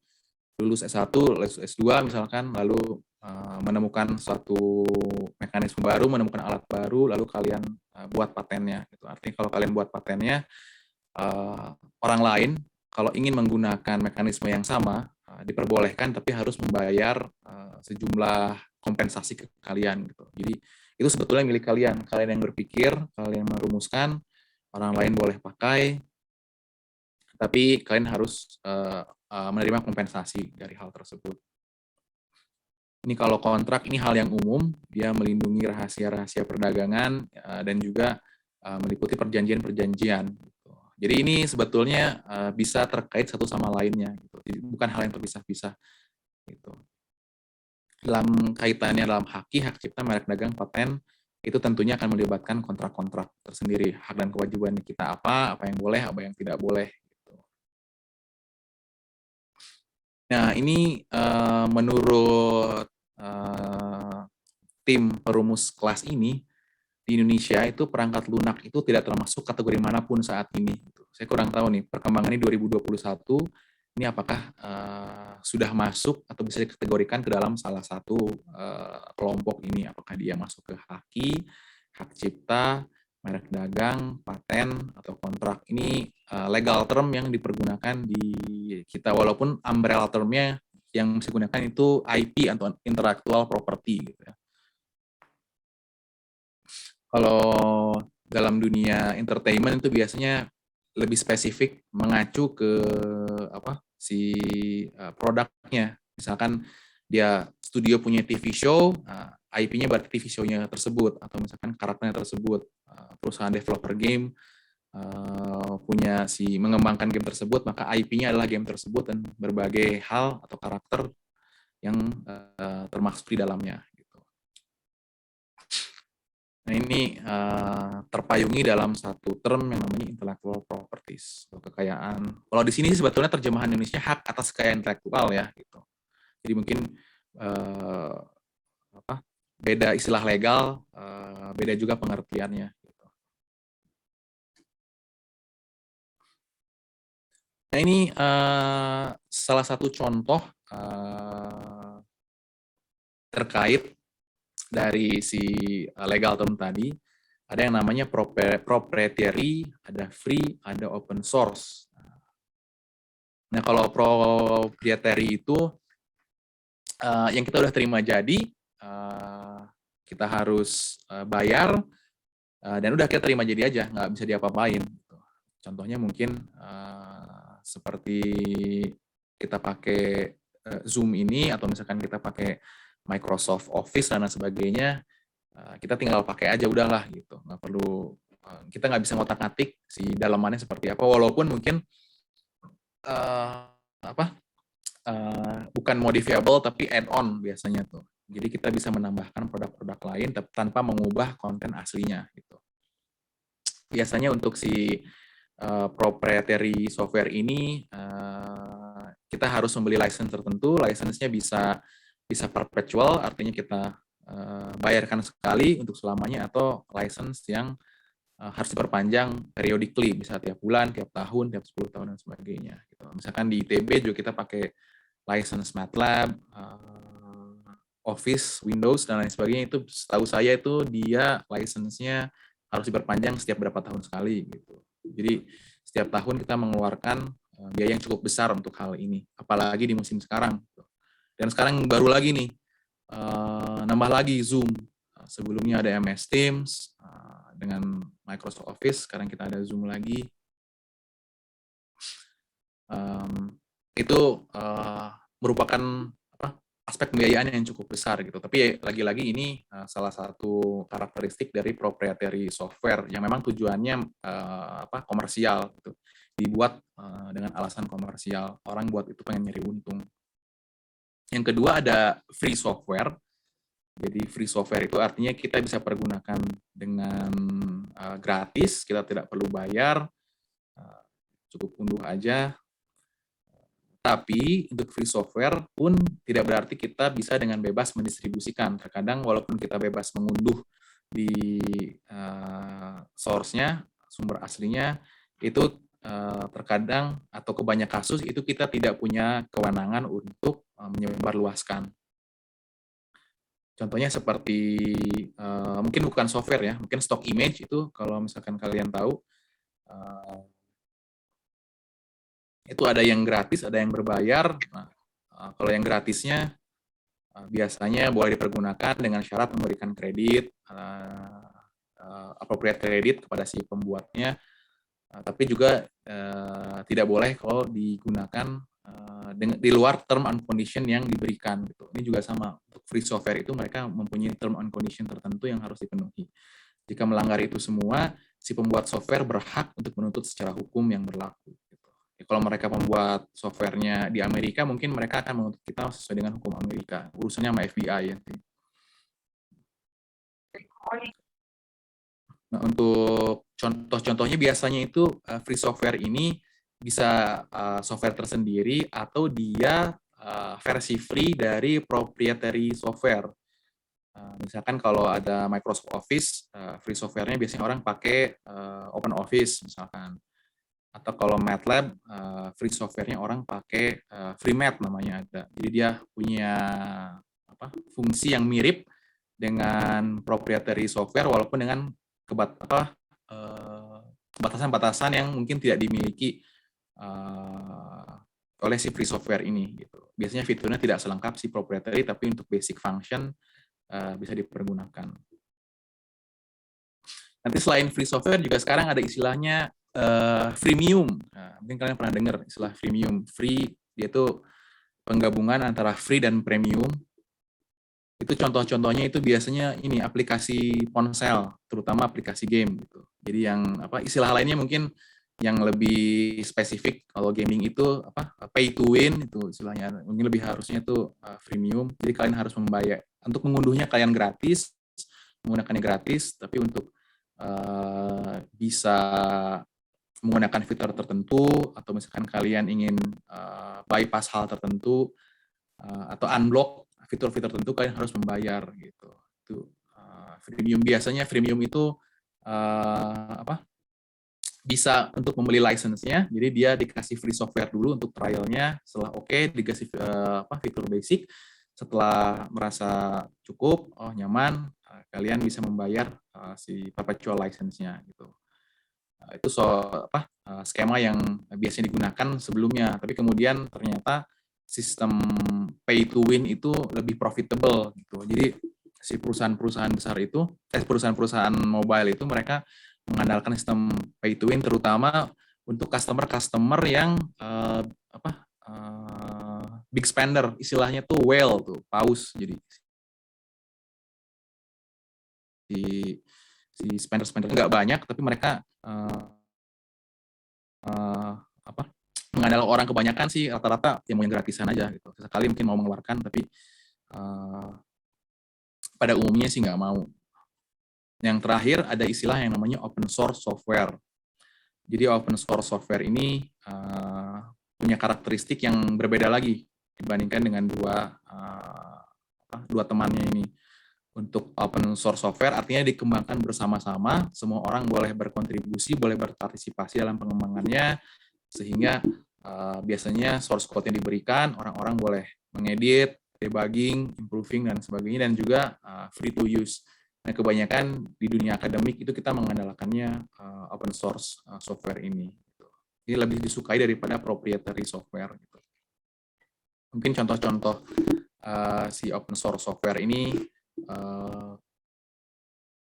lulus S1, lulus S2 misalkan, lalu menemukan suatu mekanisme baru, menemukan alat baru, lalu kalian buat patennya. Gitu. Artinya kalau kalian buat patennya, orang lain kalau ingin menggunakan mekanisme yang sama, diperbolehkan tapi harus membayar sejumlah kompensasi ke kalian. Gitu. Jadi itu sebetulnya milik kalian. Kalian yang berpikir, kalian yang merumuskan, orang lain boleh pakai, tapi kalian harus menerima kompensasi dari hal tersebut. Ini kalau kontrak, ini hal yang umum, dia melindungi rahasia-rahasia perdagangan dan juga meliputi perjanjian-perjanjian. Gitu. Jadi ini sebetulnya bisa terkait satu sama lainnya, gitu. Jadi bukan hal yang terpisah-pisah. Gitu. Dalam kaitannya dalam hak cipta, merek dagang, paten, itu tentunya akan melibatkan kontrak-kontrak tersendiri. Hak dan kewajiban kita apa yang boleh, apa yang tidak boleh. Nah, ini menurut tim perumus kelas ini, di Indonesia itu perangkat lunak itu tidak termasuk kategori manapun saat ini. Saya kurang tahu nih, perkembangannya 2021, ini apakah sudah masuk atau bisa dikategorikan ke dalam salah satu kelompok ini. Apakah dia masuk ke haki, hak cipta, merek dagang, paten, atau kontrak. Ini legal term yang dipergunakan di kita, walaupun umbrella termnya yang bisa digunakan itu IP atau intellectual property. Gitu ya. Kalau dalam dunia entertainment itu biasanya lebih spesifik mengacu ke produknya. Misalkan dia studio punya TV show, IP-nya berarti TV show-nya tersebut, atau misalkan karakternya tersebut. perusahaan developer game punya mengembangkan game tersebut, maka IP-nya adalah game tersebut dan berbagai hal atau karakter yang termasuk di dalamnya. Gitu. Nah ini terpayungi dalam satu term yang namanya intellectual properties atau kekayaan. Kalau di sini sebetulnya terjemahan Indonesia hak atas kekayaan intelektual ya. Gitu. Jadi mungkin beda istilah legal, beda juga pengertiannya. Nah ini salah satu contoh terkait dari legal term tadi. Ada yang namanya proprietary, ada free, ada open source. Nah kalau proprietary itu yang kita udah terima jadi, kita harus bayar, dan udah kita terima jadi aja, nggak bisa diapa-apain. Contohnya mungkin seperti kita pakai Zoom ini, atau misalkan kita pakai Microsoft Office dan sebagainya, kita tinggal pakai aja udahlah gitu, nggak perlu, kita nggak bisa ngotak-ngatik dalamannya seperti apa, walaupun mungkin bukan modifiable tapi add-on biasanya tuh. Jadi kita bisa menambahkan produk-produk lain tanpa mengubah konten aslinya gitu. Biasanya untuk proprietary software ini kita harus membeli license tertentu. License-nya bisa perpetual, artinya kita bayarkan sekali untuk selamanya, atau license yang harus diperpanjang periodically, bisa tiap bulan, tiap tahun, tiap 10 tahun dan sebagainya. Gitu. Misalkan di ITB juga kita pakai license MATLAB, Office, Windows dan lain sebagainya. Itu setahu saya itu dia license-nya harus diperpanjang setiap berapa tahun sekali gitu. Jadi setiap tahun kita mengeluarkan biaya yang cukup besar untuk hal ini, apalagi di musim sekarang. Dan sekarang baru lagi nih, nambah lagi Zoom. Sebelumnya ada MS Teams dengan Microsoft Office, sekarang kita ada Zoom lagi. Itu merupakan aspek pembiayaan yang cukup besar gitu. Tapi lagi-lagi ini salah satu karakteristik dari proprietary software yang memang tujuannya komersial gitu. Dibuat dengan alasan komersial. Orang buat itu pengen nyari untung. Yang kedua ada free software. Jadi free software itu artinya kita bisa pergunakan dengan gratis, kita tidak perlu bayar, cukup unduh aja. Tapi untuk free software pun tidak berarti kita bisa dengan bebas mendistribusikan. Terkadang walaupun kita bebas mengunduh di source-nya, sumber aslinya, itu terkadang atau kebanyak kasus itu kita tidak punya kewenangan untuk menyebarluaskan. Contohnya seperti, mungkin bukan software ya, mungkin stock image itu kalau misalkan kalian tahu, itu ada yang gratis, ada yang berbayar. Nah, kalau yang gratisnya biasanya boleh dipergunakan dengan syarat memberikan kredit, appropriate kredit kepada si pembuatnya, tapi juga tidak boleh kalau digunakan di luar term and condition yang diberikan. Gitu. Ini juga sama, untuk free software itu mereka mempunyai term and condition tertentu yang harus dipenuhi. Jika melanggar itu semua, si pembuat software berhak untuk menuntut secara hukum yang berlaku. Kalau mereka membuat softwarenya di Amerika, mungkin mereka akan menuntut kita sesuai dengan hukum Amerika. Urusannya sama FBI ya. Nah, untuk contoh-contohnya biasanya itu free software ini bisa software tersendiri atau dia versi free dari proprietary software. Misalkan kalau ada Microsoft Office, free software-nya biasanya orang pakai Open Office misalkan. Atau kalau MATLAB, free software-nya orang pakai FreeMat namanya ada. Jadi dia punya fungsi yang mirip dengan proprietary software walaupun dengan batasan-batasan yang mungkin tidak dimiliki oleh si free software ini. Gitu. Biasanya fiturnya tidak selengkap si proprietary, tapi untuk basic function bisa dipergunakan. Nanti selain free software juga sekarang ada istilahnya freemium. Nah, mungkin kalian pernah dengar istilah freemium. Free dia itu penggabungan antara free dan premium. Itu contoh-contohnya itu biasanya ini aplikasi ponsel, terutama aplikasi game gitu. Jadi yang istilah lainnya mungkin yang lebih spesifik kalau gaming itu pay to win itu istilahnya. Mungkin lebih harusnya itu freemium. Jadi kalian harus membayar untuk mengunduhnya, kalian gratis, menggunakannya gratis, tapi untuk bisa menggunakan fitur tertentu atau misalkan kalian ingin bypass hal tertentu atau unblock fitur-fitur tertentu, kalian harus membayar gitu. Itu freemium. Biasanya freemium itu bisa untuk membeli license-nya. Jadi dia dikasih free software dulu untuk trial-nya. Setelah dikasih fitur basic. Setelah merasa cukup, nyaman, kalian bisa membayar si perpetual license-nya gitu. Itu skema yang biasanya digunakan sebelumnya. Tapi kemudian ternyata sistem pay to win itu lebih profitable gitu. Jadi si perusahaan-perusahaan besar itu, perusahaan-perusahaan mobile itu mereka mengandalkan sistem pay to win terutama untuk customer yang big spender, istilahnya tuh whale tuh, paus. Jadi si spender nggak banyak, tapi mereka mengandalkan orang kebanyakan sih rata-rata yang mau yang gratisan aja gitu. Sesekali mungkin mau mengeluarkan, tapi pada umumnya sih nggak mau. Yang terakhir ada istilah yang namanya open source software. Jadi open source software ini punya karakteristik yang berbeda lagi dibandingkan dengan dua temannya ini. Untuk open source software artinya dikembangkan bersama-sama, semua orang boleh berkontribusi, boleh berpartisipasi dalam pengembangannya, sehingga biasanya source code yang diberikan, orang-orang boleh mengedit, debugging, improving, dan sebagainya, dan juga free to use. Nah, kebanyakan di dunia akademik itu kita mengandalkannya open source software ini. Ini lebih disukai daripada proprietary software. Gitu. Mungkin contoh-contoh si open source software ini,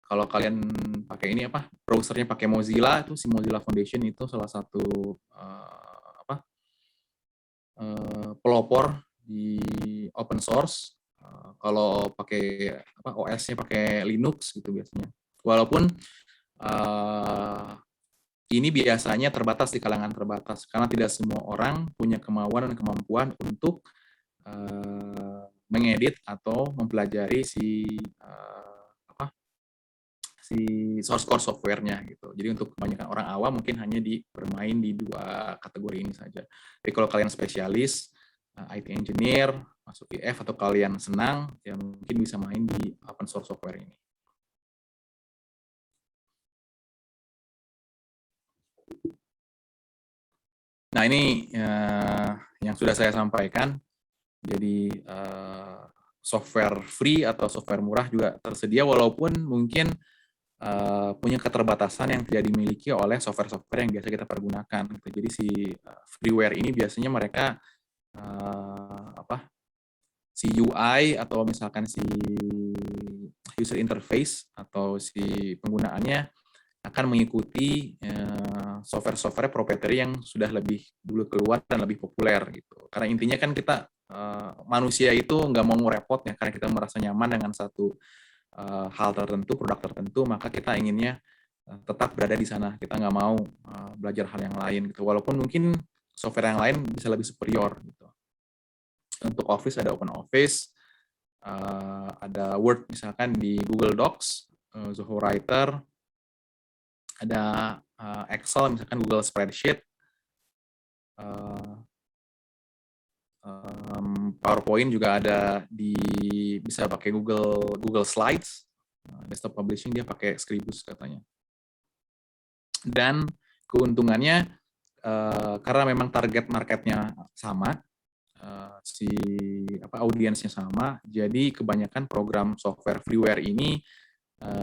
kalau kalian pakai ini browsernya pakai Mozilla, itu si Mozilla Foundation itu salah satu pelopor di open source. Kalau pakai OS-nya pakai Linux gitu biasanya. Walaupun ini biasanya terbatas di kalangan terbatas karena tidak semua orang punya kemauan dan kemampuan untuk mengedit atau mempelajari si source code software-nya gitu. Jadi untuk kebanyakan orang awam mungkin hanya bermain di dua kategori ini saja. Tapi kalau kalian spesialis, IT engineer, masuk IF, atau kalian senang, ya mungkin bisa main di open source software ini. Nah ini yang sudah saya sampaikan. Jadi software free atau software murah juga tersedia, walaupun mungkin punya keterbatasan yang tidak dimiliki oleh software-software yang biasa kita pergunakan. Jadi si freeware ini biasanya mereka si UI atau misalkan si user interface atau si penggunaannya akan mengikuti software-software proprietary yang sudah lebih dulu keluar dan lebih populer gitu. Karena intinya kan kita manusia itu nggak mau repot ya, karena kita merasa nyaman dengan satu hal tertentu, produk tertentu, maka kita inginnya tetap berada di sana. Kita nggak mau belajar hal yang lain gitu. Walaupun mungkin software yang lain bisa lebih superior gitu. Untuk Office ada Open Office, ada Word misalkan di Google Docs, Zoho Writer, ada Excel misalkan Google Spreadsheet, PowerPoint juga ada bisa pakai Google Slides, desktop publishing dia pakai Scribus katanya. Dan keuntungannya karena memang target marketnya sama, audiensnya sama, jadi kebanyakan program software freeware ini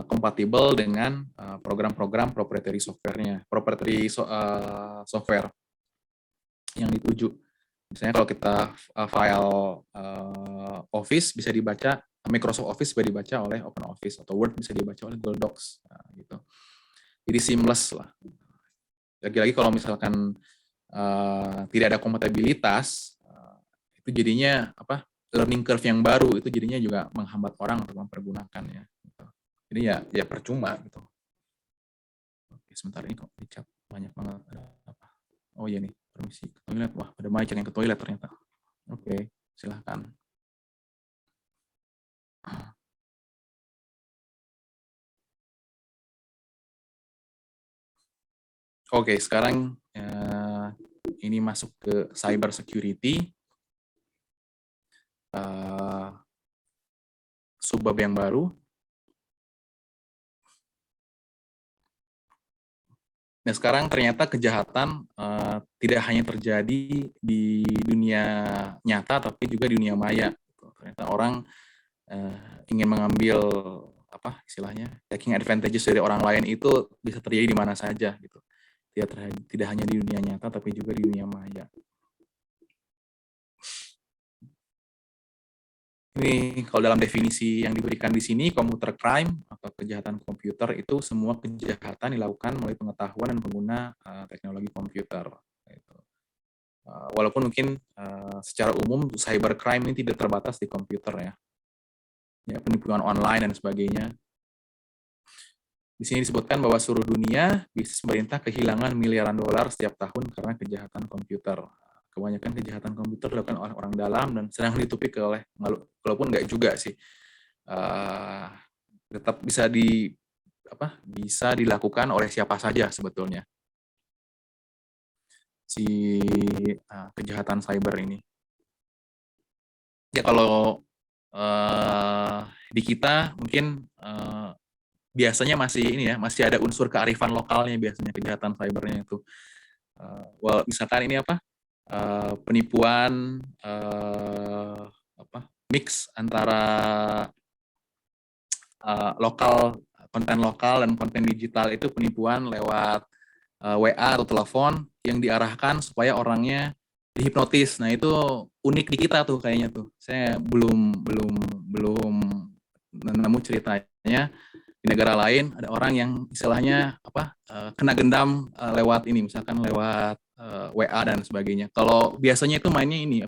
kompatibel dengan program-program proprietary software-nya, software yang dituju. Misalnya kalau kita file Office bisa dibaca, Microsoft Office bisa dibaca oleh Open Office, atau Word bisa dibaca oleh Google Docs, gitu. Jadi seamless lah. Lagi-lagi kalau misalkan tidak ada kompatibilitas, itu jadinya learning curve yang baru itu jadinya juga menghambat orang untuk mempergunakannya. Gitu. Jadi ya percuma gitu. Oke, sebentar ini kok di chat banyak banget ada apa? Oh iya nih, permisi ke toilet. Wah, ada banyak yang ke toilet ternyata. Oke, silahkan. Oke, sekarang ini masuk ke cyber security. Subbab yang baru. Nah, sekarang ternyata kejahatan tidak hanya terjadi di dunia nyata, tapi juga di dunia maya. Ternyata orang ingin mengambil apa istilahnya, taking advantages dari orang lain itu bisa terjadi di mana saja gitu. Tidak hanya di dunia nyata, tapi juga di dunia maya. Ini kalau dalam definisi yang diberikan di sini, computer crime atau kejahatan komputer itu semua kejahatan dilakukan melalui pengetahuan dan pengguna teknologi komputer. Walaupun mungkin secara umum cyber crime ini tidak terbatas di komputer ya, penipuan online dan sebagainya. Di sini disebutkan bahwa seluruh dunia bisnis pemerintah kehilangan miliaran dolar setiap tahun karena kejahatan komputer. Kebanyakan kejahatan komputer dilakukan oleh orang dalam dan sedang ditutupi oleh, walaupun nggak juga sih, tetap bisa dilakukan oleh siapa saja sebetulnya si kejahatan cyber ini. Ya kalau di kita mungkin biasanya masih ada unsur kearifan lokalnya biasanya kejahatan cybernya itu. Misalkan ini penipuan mix antara konten lokal dan konten digital itu penipuan lewat WA atau telepon yang diarahkan supaya orangnya dihipnotis. Nah, itu unik di kita tuh kayaknya tuh. Saya belum nemu ceritanya di negara lain ada orang yang istilahnya kena gendam lewat ini, misalkan lewat WA dan sebagainya. Kalau biasanya itu mainnya ini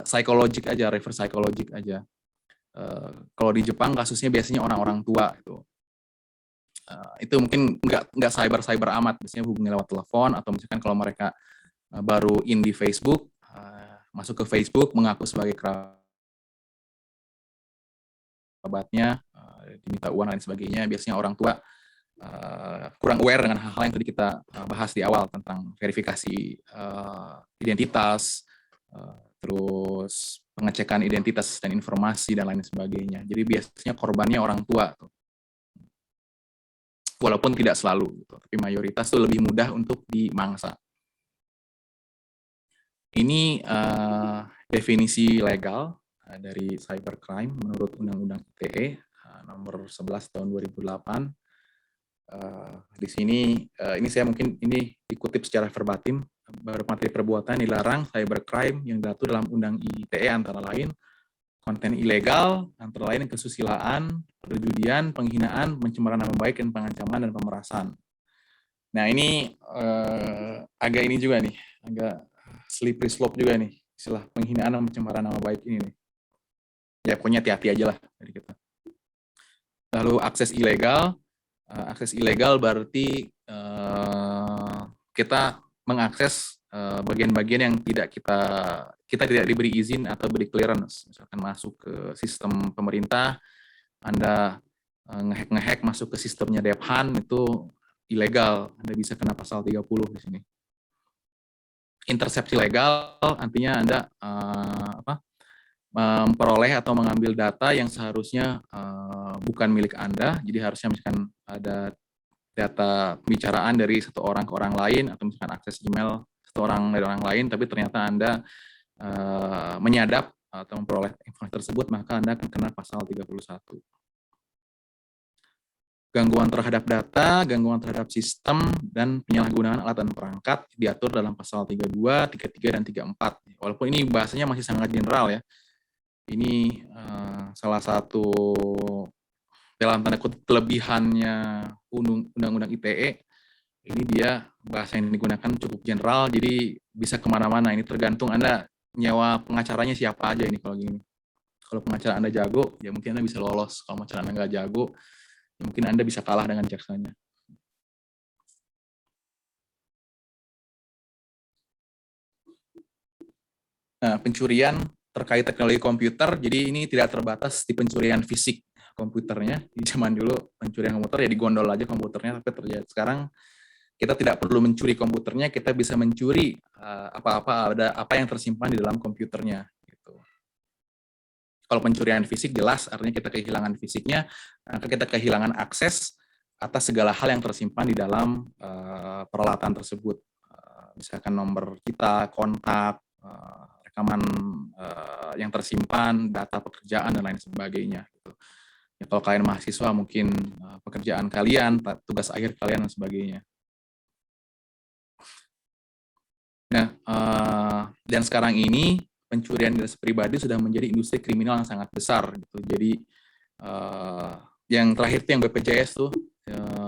psikologik aja, reverse psychologic aja. Kalau di Jepang kasusnya biasanya orang-orang tua itu mungkin nggak cyber amat, biasanya hubungi lewat telepon atau misalkan kalau mereka baru in di Facebook, masuk ke Facebook mengaku sebagai kerabatnya, diminta uang dan sebagainya. Biasanya orang tua kurang aware dengan hal-hal yang tadi kita bahas di awal tentang verifikasi identitas, terus pengecekan identitas dan informasi dan lain sebagainya. Jadi biasanya korbannya orang tua tuh. Walaupun tidak selalu, gitu. Tapi mayoritas tuh lebih mudah untuk dimangsa. Ini definisi legal dari cybercrime menurut Undang-Undang ITE nomor 11 tahun 2008. Di sini ini saya mungkin ini dikutip secara verbatim. Baru materi perbuatan dilarang cybercrime yang diatur dalam Undang ITE antara lain konten ilegal, antara lain kesusilaan, perjudian, penghinaan, pencemaran nama baik, dan pengancaman dan pemerasan. Nah, ini agak ini juga nih, agak slippery slope juga nih, istilah penghinaan dan pencemaran nama baik ini nih. Ya, pokoknya hati-hati aja lah dari kita. Lalu akses ilegal berarti kita mengakses bagian-bagian yang kita tidak diberi izin atau beri clearance. Misalkan masuk ke sistem pemerintah, Anda ngehack masuk ke sistemnya Dephan, itu ilegal. Anda bisa kena pasal 30 di sini. Intersepsi legal artinya Anda memperoleh atau mengambil data yang seharusnya bukan milik Anda. Jadi harusnya misalkan ada data pembicaraan dari satu orang ke orang lain, atau misalkan akses email satu orang dari orang lain, tapi ternyata Anda menyadap atau memperoleh informasi tersebut, maka Anda akan kena pasal 31. Gangguan terhadap data, gangguan terhadap sistem, dan penyalahgunaan alat dan perangkat diatur dalam pasal 32, 33, dan 34. Walaupun ini bahasanya masih sangat general ya. Ini salah satu dalam tanda kutip kelebihannya Undang-Undang ITE. Ini dia bahasa yang digunakan cukup general, jadi bisa kemana-mana. Ini tergantung Anda nyewa pengacaranya siapa aja ini kalau gini. Kalau pengacara Anda jago, ya mungkin Anda bisa lolos. Kalau pengacara Anda nggak jago, ya mungkin Anda bisa kalah dengan jaksanya. Nah, pencurian terkait teknologi komputer, jadi ini tidak terbatas di pencurian fisik komputernya. Di zaman dulu pencurian komputer ya digondol aja komputernya, tapi terjadi sekarang kita tidak perlu mencuri komputernya, kita bisa mencuri apa yang tersimpan di dalam komputernya. Gitu. Kalau pencurian fisik jelas, artinya kita kehilangan fisiknya, maka kita kehilangan akses atas segala hal yang tersimpan di dalam peralatan tersebut. Misalkan nomor kita, kontak, rekaman yang tersimpan, data pekerjaan, dan lain sebagainya. Gitu. Ya, kalau kalian mahasiswa, mungkin pekerjaan kalian, tugas akhir kalian, dan sebagainya. Nah, dan sekarang ini pencurian data pribadi sudah menjadi industri kriminal yang sangat besar. Gitu. Jadi yang terakhir itu yang BPJS tuh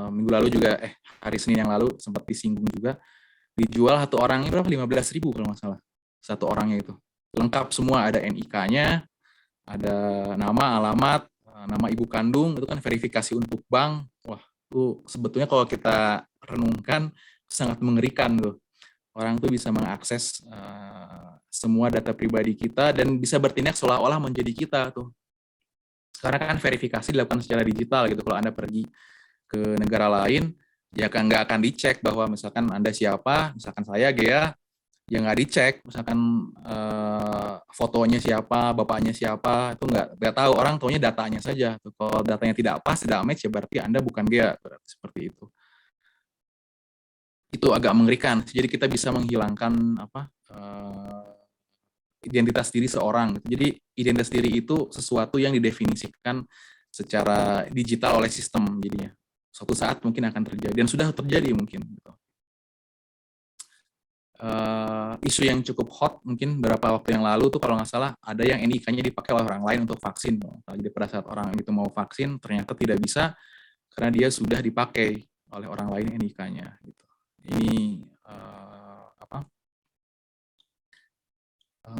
minggu lalu juga, hari Senin yang lalu sempat disinggung juga, dijual satu orangnya berapa? 15.000 kalau nggak salah, satu orangnya itu. Lengkap semua, ada NIK-nya, ada nama, alamat, nama ibu kandung, itu kan verifikasi untuk bank. Wah, itu sebetulnya kalau kita renungkan sangat mengerikan tuh. Orang tuh bisa mengakses semua data pribadi kita dan bisa bertindak seolah-olah menjadi kita tuh. Sekarang kan verifikasi dilakukan secara digital gitu. Kalau Anda pergi ke negara lain, ya kan nggak akan dicek bahwa misalkan Anda siapa, misalkan saya Gea, ya nggak dicek, misalkan fotonya siapa, bapaknya siapa, itu nggak tahu. Orang taunya datanya saja. Kalau datanya tidak pas, tidak match, ya berarti Anda bukan Gea, berarti seperti itu. Itu agak mengerikan. Jadi kita bisa menghilangkan identitas diri seorang. Jadi identitas diri itu sesuatu yang didefinisikan secara digital oleh sistem jadinya. Suatu saat mungkin akan terjadi dan sudah terjadi mungkin. Gitu. Isu yang cukup hot mungkin beberapa waktu yang lalu tuh kalau nggak salah ada yang NIK-nya dipakai oleh orang lain untuk vaksin. Jadi pada saat orang itu mau vaksin ternyata tidak bisa karena dia sudah dipakai oleh orang lain NIK-nya. Gitu. Ini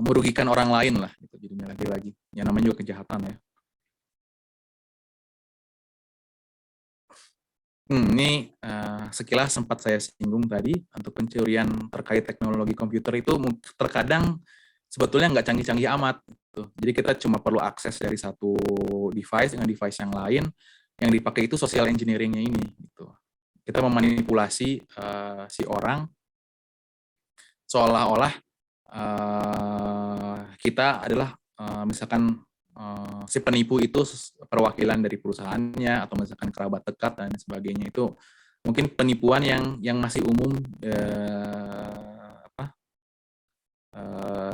merugikan orang lain lah, gitu. Jadinya lagi-lagi, ya namanya juga kejahatan ya. Ini sekilas sempat saya singgung tadi untuk pencurian terkait teknologi komputer itu terkadang sebetulnya nggak canggih-canggih amat. Gitu. Jadi kita cuma perlu akses dari satu device dengan device yang lain, yang dipakai itu social engineering-nya ini. Gitu. Kita memanipulasi si orang seolah-olah kita adalah misalkan si penipu itu perwakilan dari perusahaannya atau misalkan kerabat dekat dan sebagainya. Itu mungkin penipuan yang masih umum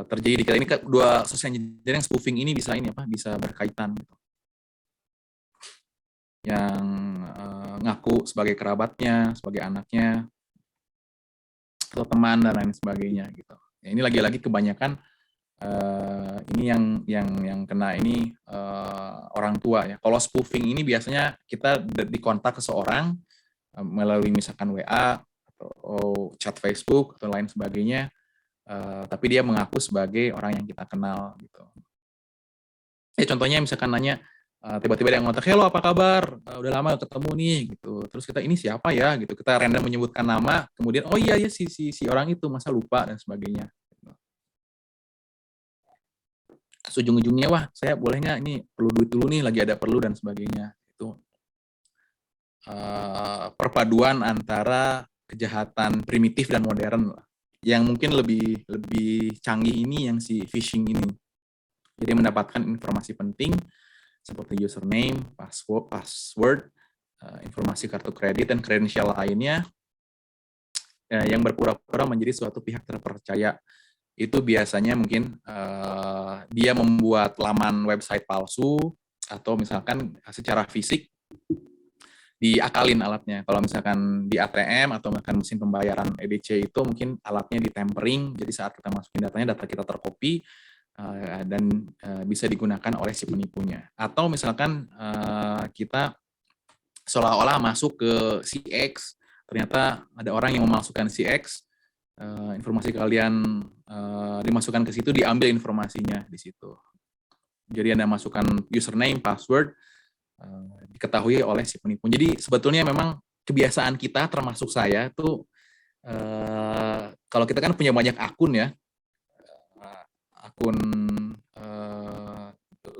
terjadi di kita. Ini dua social engineering spoofing ini bisa berkaitan gitu. Yang ngaku sebagai kerabatnya, sebagai anaknya, atau teman dan lain sebagainya gitu. Ya, ini lagi-lagi kebanyakan ini yang kena ini orang tua ya. Kalau spoofing ini biasanya kita dikontak ke seorang melalui misalkan WA atau chat Facebook atau lain sebagainya, tapi dia mengaku sebagai orang yang kita kenal gitu. Ya contohnya misalkan nanya, tiba-tiba dia ngontak, "Halo, apa kabar? Udah lama gak ketemu nih," gitu. Terus kita, "Ini siapa ya?" gitu. Kita random menyebutkan nama, kemudian, "Oh iya ya si orang itu, masa lupa," dan sebagainya. Terus ujung-ujungnya, "Wah, saya boleh nggak ini perlu duit dulu nih, lagi ada perlu," dan sebagainya. Itu perpaduan antara kejahatan primitif dan modern lah. Yang mungkin lebih canggih ini yang si phishing ini. Jadi mendapatkan informasi penting seperti username, password, informasi kartu kredit, dan kredensial lainnya yang berpura-pura menjadi suatu pihak terpercaya. Itu biasanya mungkin dia membuat laman website palsu, atau misalkan secara fisik diakalin alatnya. Kalau misalkan di ATM atau misalkan mesin pembayaran EDC itu mungkin alatnya ditempering, jadi saat kita masukin datanya, data kita tercopy, dan bisa digunakan oleh si penipunya. Atau misalkan kita seolah-olah masuk ke si X, ternyata ada orang yang memasukkan si X informasi kalian dimasukkan ke situ, diambil informasinya di situ. Jadi Anda masukkan username, password, diketahui oleh si penipu. Jadi sebetulnya memang kebiasaan kita, termasuk saya tuh, kalau kita kan punya banyak akun ya, akun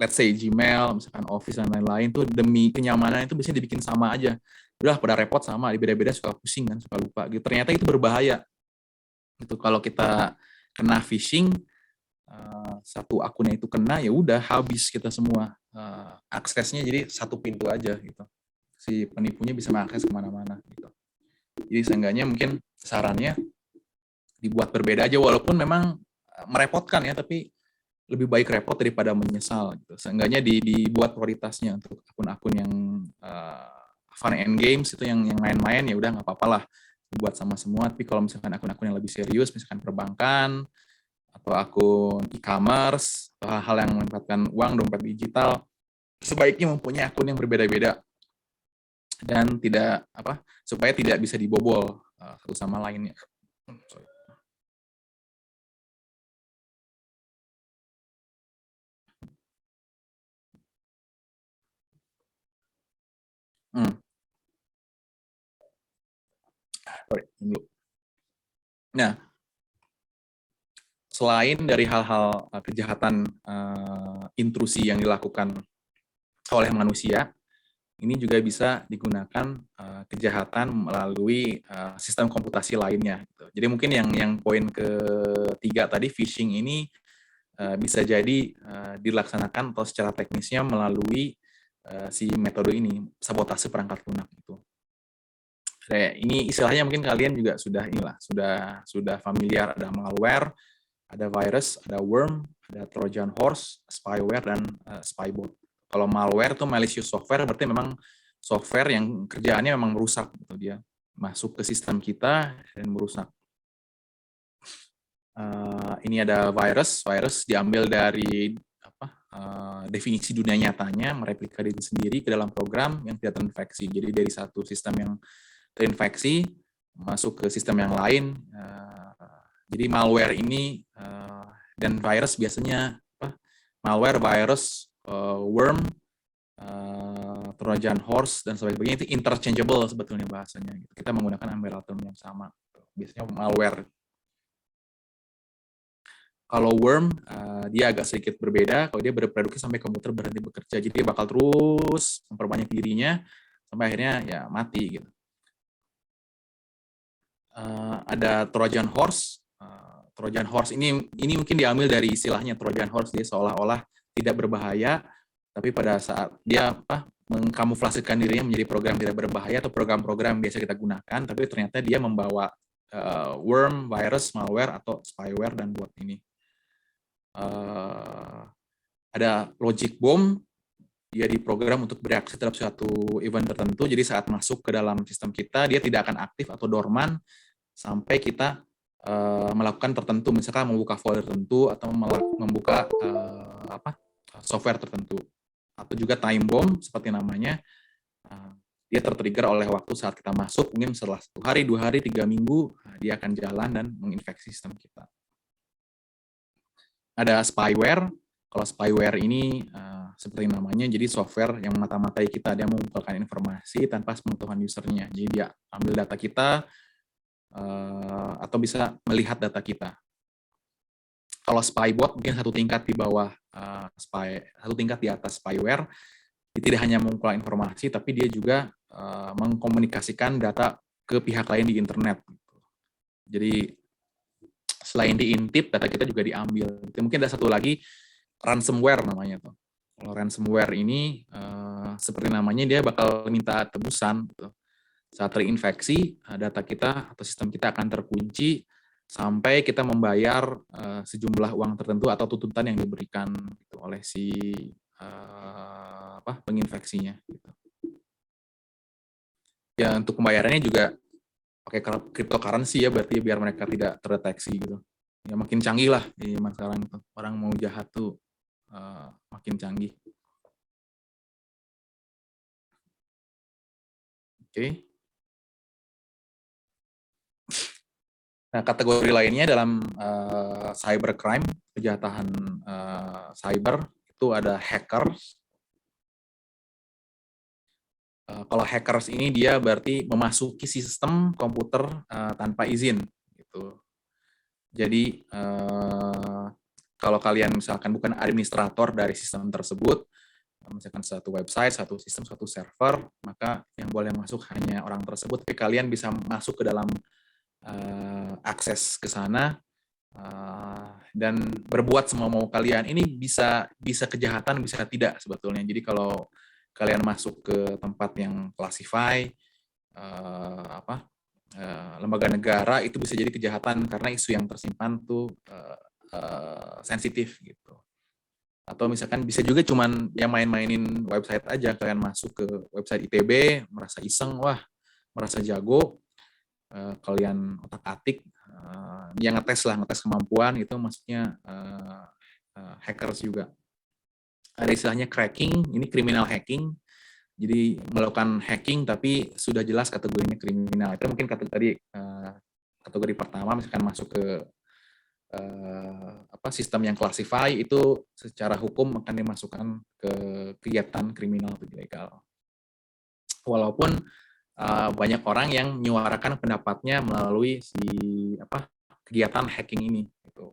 let's say Gmail, misalkan Office dan lain-lain tuh demi kenyamanan itu biasanya dibikin sama aja. Udah pada repot sama, beda-beda suka pusing kan, suka lupa gitu. Ternyata itu berbahaya. Itu kalau kita kena phishing, satu akunnya itu kena, ya udah habis kita semua. Aksesnya jadi satu pintu aja gitu. Si penipunya bisa mengakses kemana-mana gitu. Jadi seenggaknya mungkin sarannya dibuat berbeda aja, walaupun memang merepotkan ya, tapi lebih baik repot daripada menyesal gitu. Seenggaknya dibuat prioritasnya untuk akun-akun yang fun and games itu, yang main-main, ya udah nggak apa-apa lah dibuat sama semua. Tapi kalau misalkan akun-akun yang lebih serius, misalkan perbankan atau akun e-commerce atau hal-hal yang melibatkan uang, dompet digital, sebaiknya mempunyai akun yang berbeda-beda dan tidak supaya tidak bisa dibobol satu sama lainnya. Nah, selain dari hal-hal kejahatan intrusi yang dilakukan oleh manusia, ini juga bisa digunakan kejahatan melalui sistem komputasi lainnya. Gitu. Jadi mungkin yang poin ketiga tadi, phishing ini bisa jadi dilaksanakan atau secara teknisnya melalui si metode ini, sabotase perangkat lunak itu. Ini istilahnya mungkin kalian juga sudah familiar, ada malware, ada virus, ada worm, ada Trojan horse, spyware, dan spybot. Kalau malware itu malicious software, berarti memang software yang kerjaannya memang merusak, gitu. Dia masuk ke sistem kita dan merusak. Ini ada virus diambil dari definisi dunia nyatanya, mereplika diri sendiri ke dalam program yang tidak terinfeksi. Jadi dari satu sistem yang terinfeksi masuk ke sistem yang lain. Jadi malware ini dan virus biasanya malware, virus, worm, Trojan horse dan sebagainya itu interchangeable sebetulnya bahasanya. Kita menggunakan umbrella term yang sama. Biasanya malware. Kalau worm, dia agak sedikit berbeda. Kalau dia bereproduksi sampai komputer berhenti bekerja, jadi dia bakal terus memperbanyak dirinya sampai akhirnya ya mati gitu. Ada Trojan horse. Trojan horse ini mungkin diambil dari istilahnya Trojan horse, dia seolah-olah tidak berbahaya, tapi pada saat dia mengkamuflasekan dirinya menjadi program tidak berbahaya atau program-program biasa kita gunakan, tapi ternyata dia membawa worm, virus, malware, atau spyware dan bot ini. Ada logic bomb, dia diprogram untuk bereaksi terhadap suatu event tertentu, jadi saat masuk ke dalam sistem kita, dia tidak akan aktif atau dorman sampai kita melakukan tertentu, misalkan membuka folder tertentu atau membuka software tertentu. Atau juga time bomb, seperti namanya, dia tertrigger oleh waktu saat kita masuk, mungkin setelah 1 hari, 2 hari, 3 minggu, dia akan jalan dan menginfeksi sistem kita. Ada spyware. Kalau spyware ini seperti namanya, jadi software yang memata-matai kita, dia mengumpulkan informasi tanpa pengetahuan usernya. Jadi dia ambil data kita atau bisa melihat data kita. Kalau spybot mungkin satu tingkat di bawah satu tingkat di atas spyware. Dia tidak hanya mengumpulkan informasi, tapi dia juga mengkomunikasikan data ke pihak lain di internet. Jadi selain diintip, data kita juga diambil. Mungkin ada satu lagi, ransomware namanya tuh. Kalau ransomware ini seperti namanya, dia bakal minta tebusan. Gitu. Saat terinfeksi, data kita atau sistem kita akan terkunci sampai kita membayar sejumlah uang tertentu atau tuntutan yang diberikan gitu, oleh si penginfeksinya. Gitu. Ya untuk pembayarannya juga pakai cryptocurrency ya, berarti biar mereka tidak terdeteksi gitu. Ya makin canggih lah di zaman sekarang itu. Orang mau jahat tuh makin canggih. Oke. Nah, kategori lainnya dalam cybercrime, kejahatan cyber, itu ada hackers. Kalau hackers ini dia berarti memasuki sistem komputer tanpa izin, gitu. Jadi kalau kalian misalkan bukan administrator dari sistem tersebut, misalkan satu website, satu sistem, satu server, maka yang boleh masuk hanya orang tersebut. Tapi kalian bisa masuk ke dalam akses ke sana dan berbuat semua mau kalian. Ini bisa kejahatan, bisa tidak sebetulnya. Jadi kalau kalian masuk ke tempat yang classify lembaga negara, itu bisa jadi kejahatan karena isu yang tersimpan tuh sensitif gitu. Atau misalkan bisa juga cuman yang main-mainin website aja, kalian masuk ke website ITB merasa iseng, wah merasa jago, kalian otak-atik, yang ngetes kemampuan, itu maksudnya hackers juga. Ada istilahnya cracking, ini criminal hacking. Jadi melakukan hacking tapi sudah jelas kategorinya kriminal. Itu mungkin kategori pertama, misalkan masuk ke sistem yang classify, itu secara hukum akan dimasukkan ke kegiatan kriminal atau ilegal. Walaupun banyak orang yang menyuarakan pendapatnya melalui kegiatan hacking ini, gitu.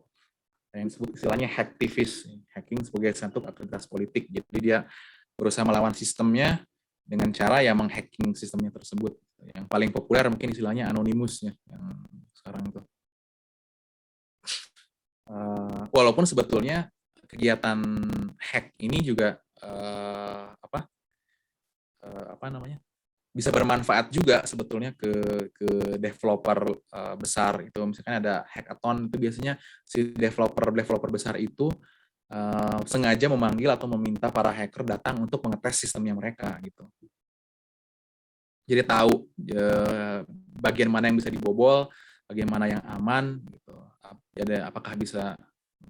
Yang disebut istilahnya hacktivist, hacking sebagai bentuk aktivitas politik. Jadi dia berusaha melawan sistemnya dengan cara yang menghacking sistemnya tersebut. Yang paling populer mungkin istilahnya anonymous ya, yang sekarang itu. Walaupun sebetulnya kegiatan hack ini juga bisa bermanfaat juga sebetulnya ke developer besar. Itu misalkan ada hackathon, itu biasanya si developer besar itu sengaja memanggil atau meminta para hacker datang untuk mengetes sistemnya mereka gitu. Jadi tahu bagian mana yang bisa dibobol, bagian mana yang aman gitu. Ada apakah bisa,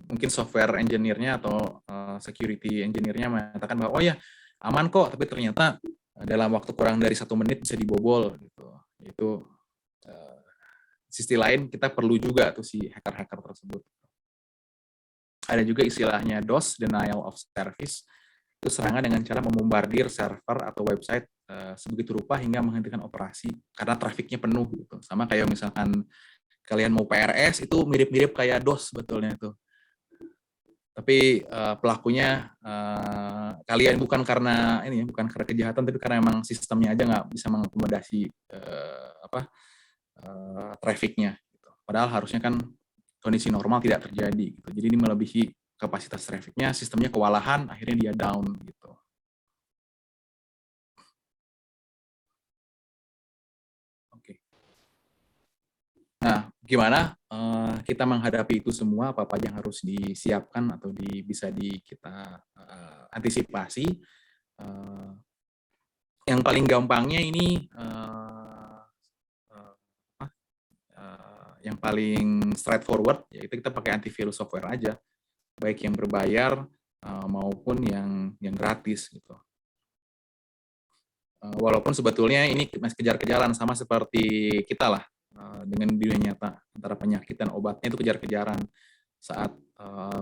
mungkin software engineer-nya atau security engineer-nya mengatakan bahwa oh ya aman kok, tapi ternyata dalam waktu kurang dari 1 menit bisa dibobol gitu. Itu sisi lain kita perlu juga tuh si hacker-hacker tersebut. Ada juga istilahnya DOS, denial of service. Itu serangan dengan cara membombardir server atau website sebegitu rupa hingga menghentikan operasi karena trafiknya penuh gitu. Sama kayak misalkan kalian mau PRS, itu mirip-mirip kayak DOS sebetulnya itu. Tapi pelakunya kalian bukan karena kejahatan, tapi karena memang sistemnya aja nggak bisa mengakomodasi trafficnya. Gitu. Padahal harusnya kan kondisi normal tidak terjadi. Gitu. Jadi ini melebihi kapasitas trafficnya, sistemnya kewalahan, akhirnya dia down. Gitu. Oke. Nah, gimana kita menghadapi itu semua, apa yang harus disiapkan atau bisa kita antisipasi. Yang paling gampangnya ini yang paling straightforward, yaitu kita pakai antivirus software aja, baik yang berbayar maupun yang gratis gitu. Walaupun sebetulnya ini masih kejar-kejaran, sama seperti kita lah dengan dunia nyata, antara penyakit dan obatnya itu kejar-kejaran. Saat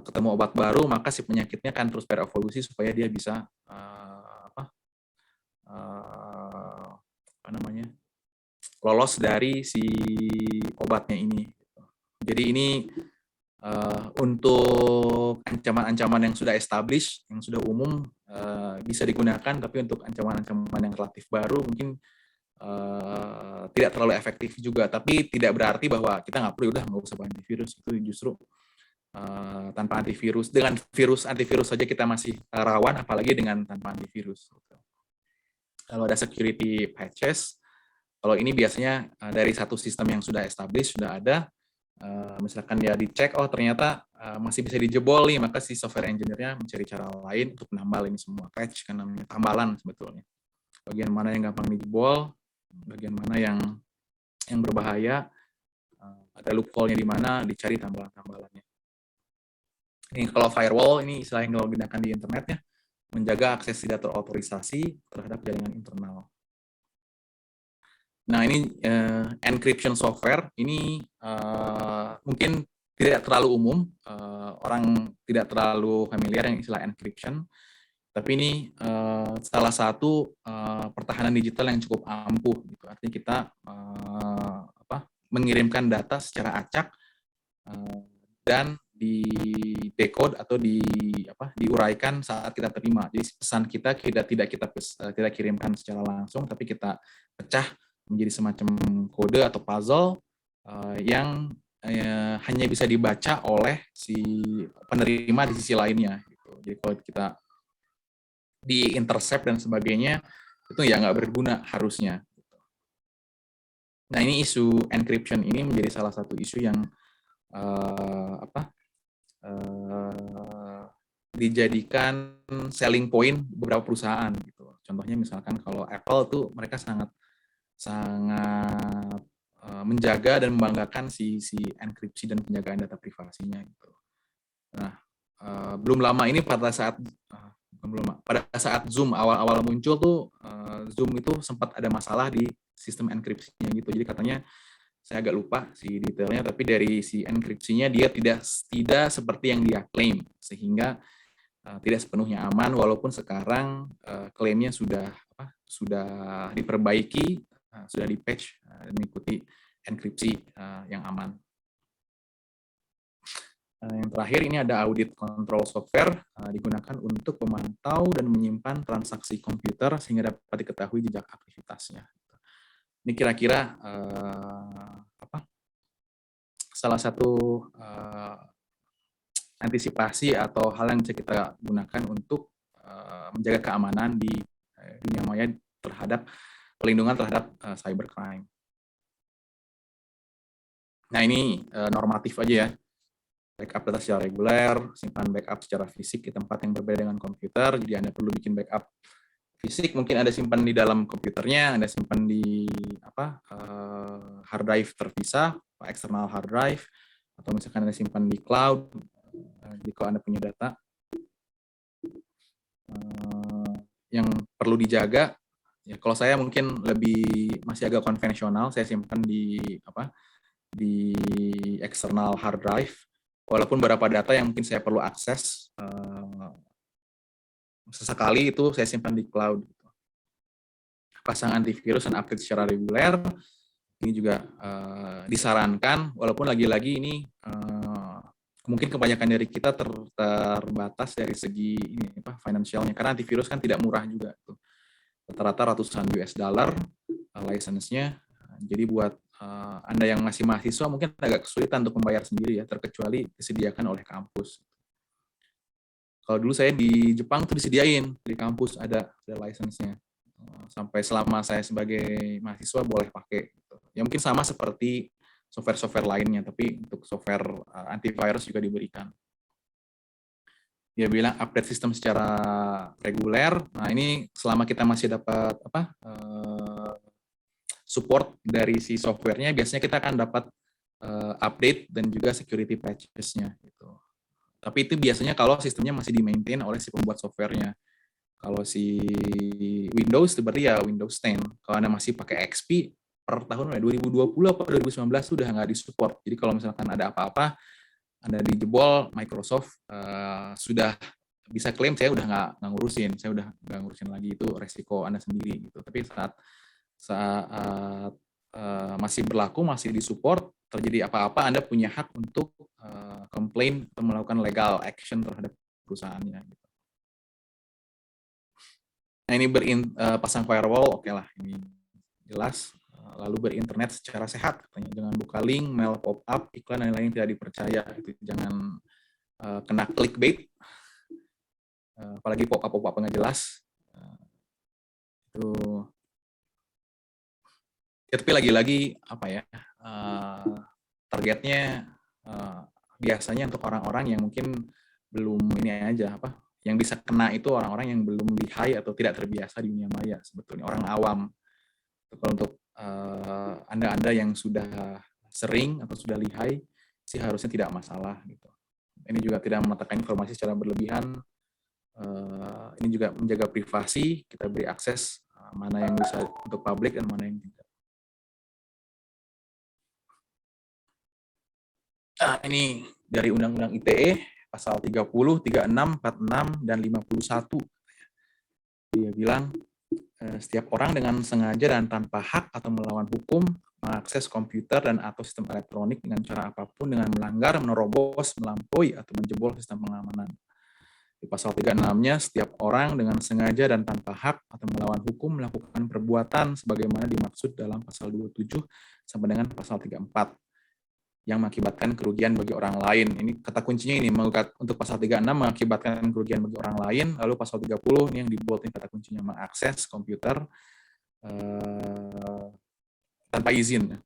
ketemu obat baru, maka si penyakitnya akan terus berevolusi supaya dia bisa lolos dari si obatnya ini. Jadi ini untuk ancaman-ancaman yang sudah established, yang sudah umum bisa digunakan, tapi untuk ancaman-ancaman yang relatif baru mungkin tidak terlalu efektif juga. Tapi tidak berarti bahwa kita nggak usah antivirus. Itu justru tanpa antivirus, dengan antivirus saja kita masih rawan, apalagi dengan tanpa antivirus. Kalau ada security patches, kalau ini biasanya dari satu sistem yang sudah established, sudah ada, misalkan dia dicek, oh ternyata masih bisa dijebol nih, maka si software engineer-nya mencari cara lain untuk menambal ini semua. Patch kan namanya, tambalan sebetulnya. Bagian mana yang gampang dijebol, bagian mana yang berbahaya, ada loophole-nya di mana, dicari tambalan-tambalannya. Ini kalau firewall, ini istilah yang digunakan di internet ya, menjaga akses tidak terautorisasi terhadap jaringan internal. Nah, ini encryption software ini mungkin tidak terlalu umum, orang tidak terlalu familiar yang istilah encryption, tapi ini salah satu pertahanan digital yang cukup ampuh. Gitu. Artinya kita mengirimkan data secara acak dan di decode atau diuraikan saat kita terima. Jadi pesan kita tidak kita kirimkan secara langsung, tapi kita pecah menjadi semacam kode atau puzzle yang hanya bisa dibaca oleh si penerima di sisi lainnya. Gitu. Jadi kalau kita di intercept dan sebagainya itu ya nggak berguna harusnya. Nah, ini isu encryption ini menjadi salah satu isu yang dijadikan selling point beberapa perusahaan. Gitu. Contohnya misalkan kalau Apple tuh mereka sangat menjaga dan membanggakan si enkripsi dan penjagaan data privasinya. Gitu. Nah, belum lama ini pada saat Zoom awal-awal muncul tuh Zoom itu sempat ada masalah di sistem enkripsinya gitu. Jadi katanya saya agak lupa si detailnya, tapi dari si enkripsinya dia tidak seperti yang dia klaim, sehingga tidak sepenuhnya aman, walaupun sekarang klaimnya sudah diperbaiki, sudah di-patch mengikuti enkripsi yang aman. Yang terakhir ini ada audit control software digunakan untuk memantau dan menyimpan transaksi komputer sehingga dapat diketahui jejak aktivitasnya. Ini kira-kira salah satu antisipasi atau hal yang bisa kita gunakan untuk menjaga keamanan di dunia maya terhadap pelindungan terhadap cybercrime. Nah, ini normatif aja ya. Backup data secara reguler, simpan backup secara fisik di tempat yang berbeda dengan komputer. Jadi Anda perlu bikin backup fisik, mungkin Anda simpan di dalam komputernya, Anda simpan di hard drive terpisah, external hard drive, atau misalkan Anda simpan di cloud, jika Anda punya data yang perlu dijaga. Ya, kalau saya mungkin masih agak konvensional, saya simpan di external hard drive, walaupun beberapa data yang mungkin saya perlu akses sesekali itu saya simpan di cloud. Pasang antivirus dan update secara reguler, ini juga disarankan, walaupun lagi-lagi ini mungkin kebanyakan dari kita terbatas dari segi financialnya, karena antivirus kan tidak murah juga. Rata-rata ratusan US dollar license-nya. Jadi buat Anda yang masih mahasiswa mungkin agak kesulitan untuk membayar sendiri ya, terkecuali disediakan oleh kampus. Kalau dulu saya di Jepang tuh disediain di kampus ada license-nya. Sampai selama saya sebagai mahasiswa boleh pakai. Gitu. Ya mungkin sama seperti software-software lainnya, tapi untuk software antivirus juga diberikan. Dia bilang update sistem secara reguler. Nah, ini selama kita masih dapat support dari si softwarenya, biasanya kita akan dapat update dan juga security patches-nya gitu. Tapi itu biasanya kalau sistemnya masih di-maintain oleh si pembuat softwarenya. Kalau si Windows itu berarti ya Windows 10. Kalau Anda masih pakai XP per tahun 2020 atau 2019 sudah nggak disupport. Jadi kalau misalkan ada apa-apa Anda dijebol, Microsoft sudah bisa klaim saya udah nggak ngurusin, saya udah nggak ngurusin lagi, itu resiko Anda sendiri gitu. Tapi saat masih berlaku, masih disupport, terjadi apa-apa, Anda punya hak untuk komplain atau melakukan legal action terhadap perusahaannya. Gitu. Nah, ini pasang firewall, oke lah, ini jelas. Lalu berinternet secara sehat, katanya. Jangan buka link, mail pop-up, iklan, dan lain-lain tidak dipercaya. Itu jangan kena clickbait, apalagi pop-up nggak jelas. Itu. Ya, tapi lagi-lagi targetnya biasanya untuk orang-orang yang mungkin belum ini aja yang bisa kena itu orang-orang yang belum lihai atau tidak terbiasa di dunia maya, sebetulnya orang awam. Kalau untuk Anda yang sudah sering atau sudah lihai sih harusnya tidak masalah gitu. Ini juga tidak mengatakan informasi secara berlebihan. Ini juga menjaga privasi, kita beri akses mana yang bisa untuk publik dan mana yang tidak. Ini dari Undang-Undang ITE pasal 30, 36, 46, dan 51. Dia bilang setiap orang dengan sengaja dan tanpa hak atau melawan hukum mengakses komputer dan atau sistem elektronik dengan cara apapun dengan melanggar, menerobos, melampaui, atau menjebol sistem pengamanan. Di pasal 36-nya, setiap orang dengan sengaja dan tanpa hak atau melawan hukum melakukan perbuatan sebagaimana dimaksud dalam pasal 27 sampai dengan pasal 34 yang mengakibatkan kerugian bagi orang lain. Ini kata kuncinya ini, untuk pasal 36 mengakibatkan kerugian bagi orang lain, lalu pasal 30 ini yang dibold ini kata kuncinya, mengakses komputer tanpa izin.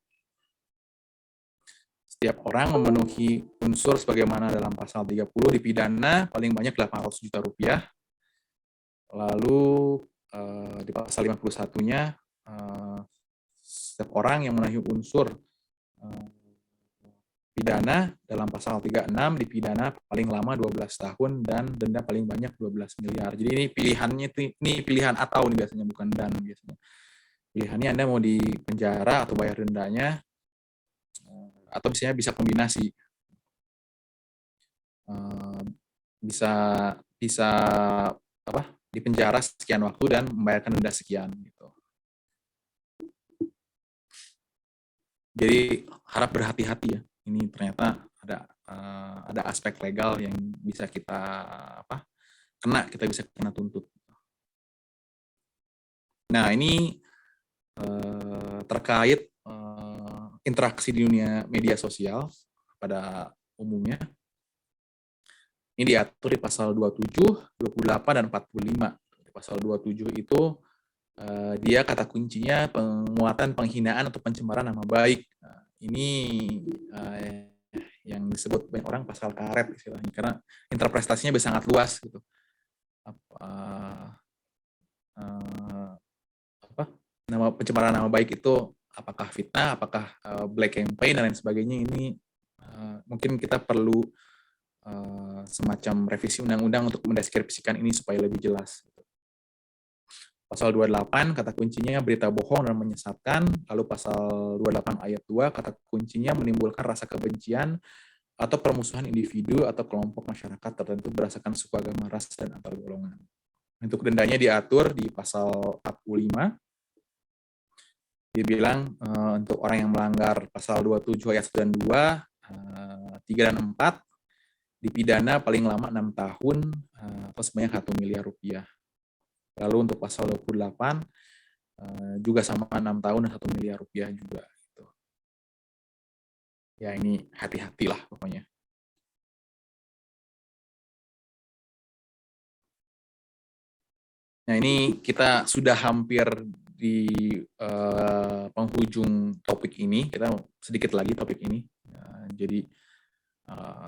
Setiap orang memenuhi unsur sebagaimana dalam pasal 30 dipidana paling banyak 800 juta rupiah. Lalu di pasal 51-nya setiap orang yang memenuhi unsur pidana dalam pasal 36 dipidana paling lama 12 tahun dan denda paling banyak 12 miliar. Jadi ini pilihannya ini pilihan atau nih biasanya, bukan dan biasanya. Pilihannya Anda mau di penjara atau bayar dendanya, atau misalnya bisa kombinasi. Bisa di penjara sekian waktu dan membayarkan denda sekian gitu. Jadi harap berhati-hati ya. Ini ternyata ada aspek legal yang bisa kita kita bisa kena tuntut. Nah, ini terkait interaksi di dunia media sosial pada umumnya. Ini diatur di pasal 27, 28, dan 45. Di pasal 27 itu dia kata kuncinya penguatan, penghinaan, atau pencemaran nama baik. Nah, ini yang disebut banyak orang pasal karet istilahnya, karena interpretasinya bisa sangat luas gitu. Pencemaran nama baik itu apakah fitnah, apakah black campaign, dan lain sebagainya. Ini mungkin kita perlu semacam revisi undang-undang untuk mendeskripsikan ini supaya lebih jelas. Pasal 28 kata kuncinya berita bohong dan menyesatkan. Lalu pasal 28 ayat 2 kata kuncinya menimbulkan rasa kebencian atau permusuhan individu atau kelompok masyarakat tertentu berdasarkan suku, agama, ras, dan antar golongan. Untuk dendanya diatur di pasal 45. Dia bilang untuk orang yang melanggar pasal 27 ayat 1 dan 2, 3 dan 4 dipidana paling lama 6 tahun atau sebanyak 1 miliar rupiah. Lalu untuk pasal 28 juga sama 6 tahun dan 1 miliar rupiah juga. Gitu. Ya ini hati-hatilah pokoknya. Nah ini kita sudah hampir di penghujung topik ini. Kita sedikit lagi topik ini. Jadi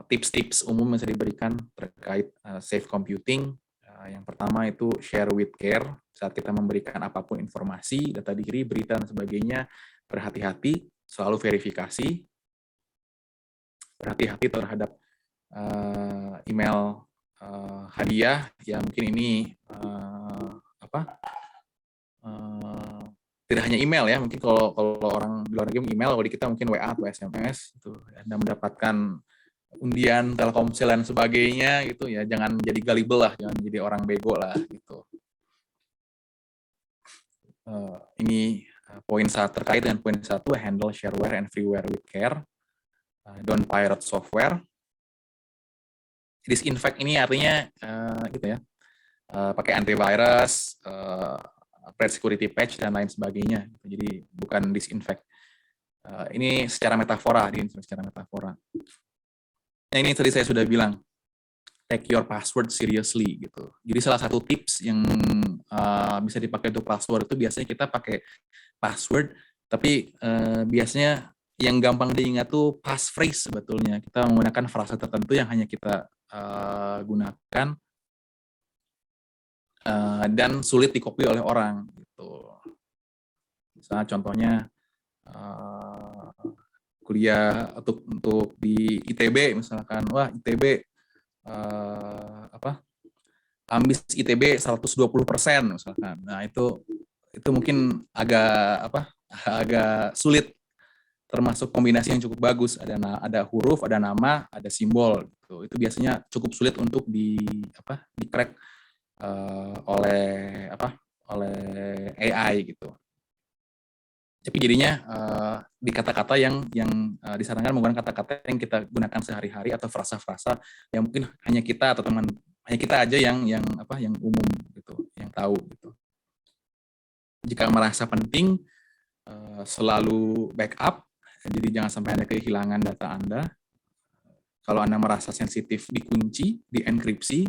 tips-tips umum yang bisa diberikan terkait safe computing. Yang pertama itu share with care. Saat kita memberikan apapun informasi, data diri, berita, dan sebagainya, berhati-hati, selalu verifikasi. Berhati-hati terhadap email hadiah, yang mungkin ini tidak hanya email ya, mungkin kalau orang di luar negeri email, kalau di kita mungkin WA atau SMS, itu Anda mendapatkan undian Telkomsel dan sebagainya gitu ya, jangan jadi gullible lah, jangan jadi orang bego lah gitu. Ini poin terkait dengan poin 1, handle shareware and freeware with care, don't pirate software. Disinfect ini artinya gitu ya, pakai antivirus, upgrade security patch, dan lain sebagainya. Jadi bukan disinfect. Ini secara metafora, secara metafora. Nah ini tadi saya sudah bilang, take your password seriously gitu. Jadi salah satu tips yang bisa dipakai untuk password itu biasanya kita pakai password, tapi biasanya yang gampang diingat tuh passphrase sebetulnya. Kita menggunakan frasa tertentu yang hanya kita gunakan dan sulit dikopi oleh orang gitu. Misalnya contohnya kuliah untuk di ITB misalkan, wah ITB ambis ITB 120% misalkan. Nah itu mungkin agak sulit termasuk kombinasi yang cukup bagus. Ada huruf, ada nama, ada simbol. Gitu. Itu biasanya cukup sulit untuk di crack oleh AI gitu. Tapi jadinya di kata-kata yang disarankan menggunakan kata-kata yang kita gunakan sehari-hari atau frasa-frasa yang mungkin hanya kita atau hanya kita aja yang umum gitu, yang tahu gitu. Jika merasa penting, selalu backup. Jadi jangan sampai Anda kehilangan data Anda. Kalau Anda merasa sensitif, dikunci, dienkripsi.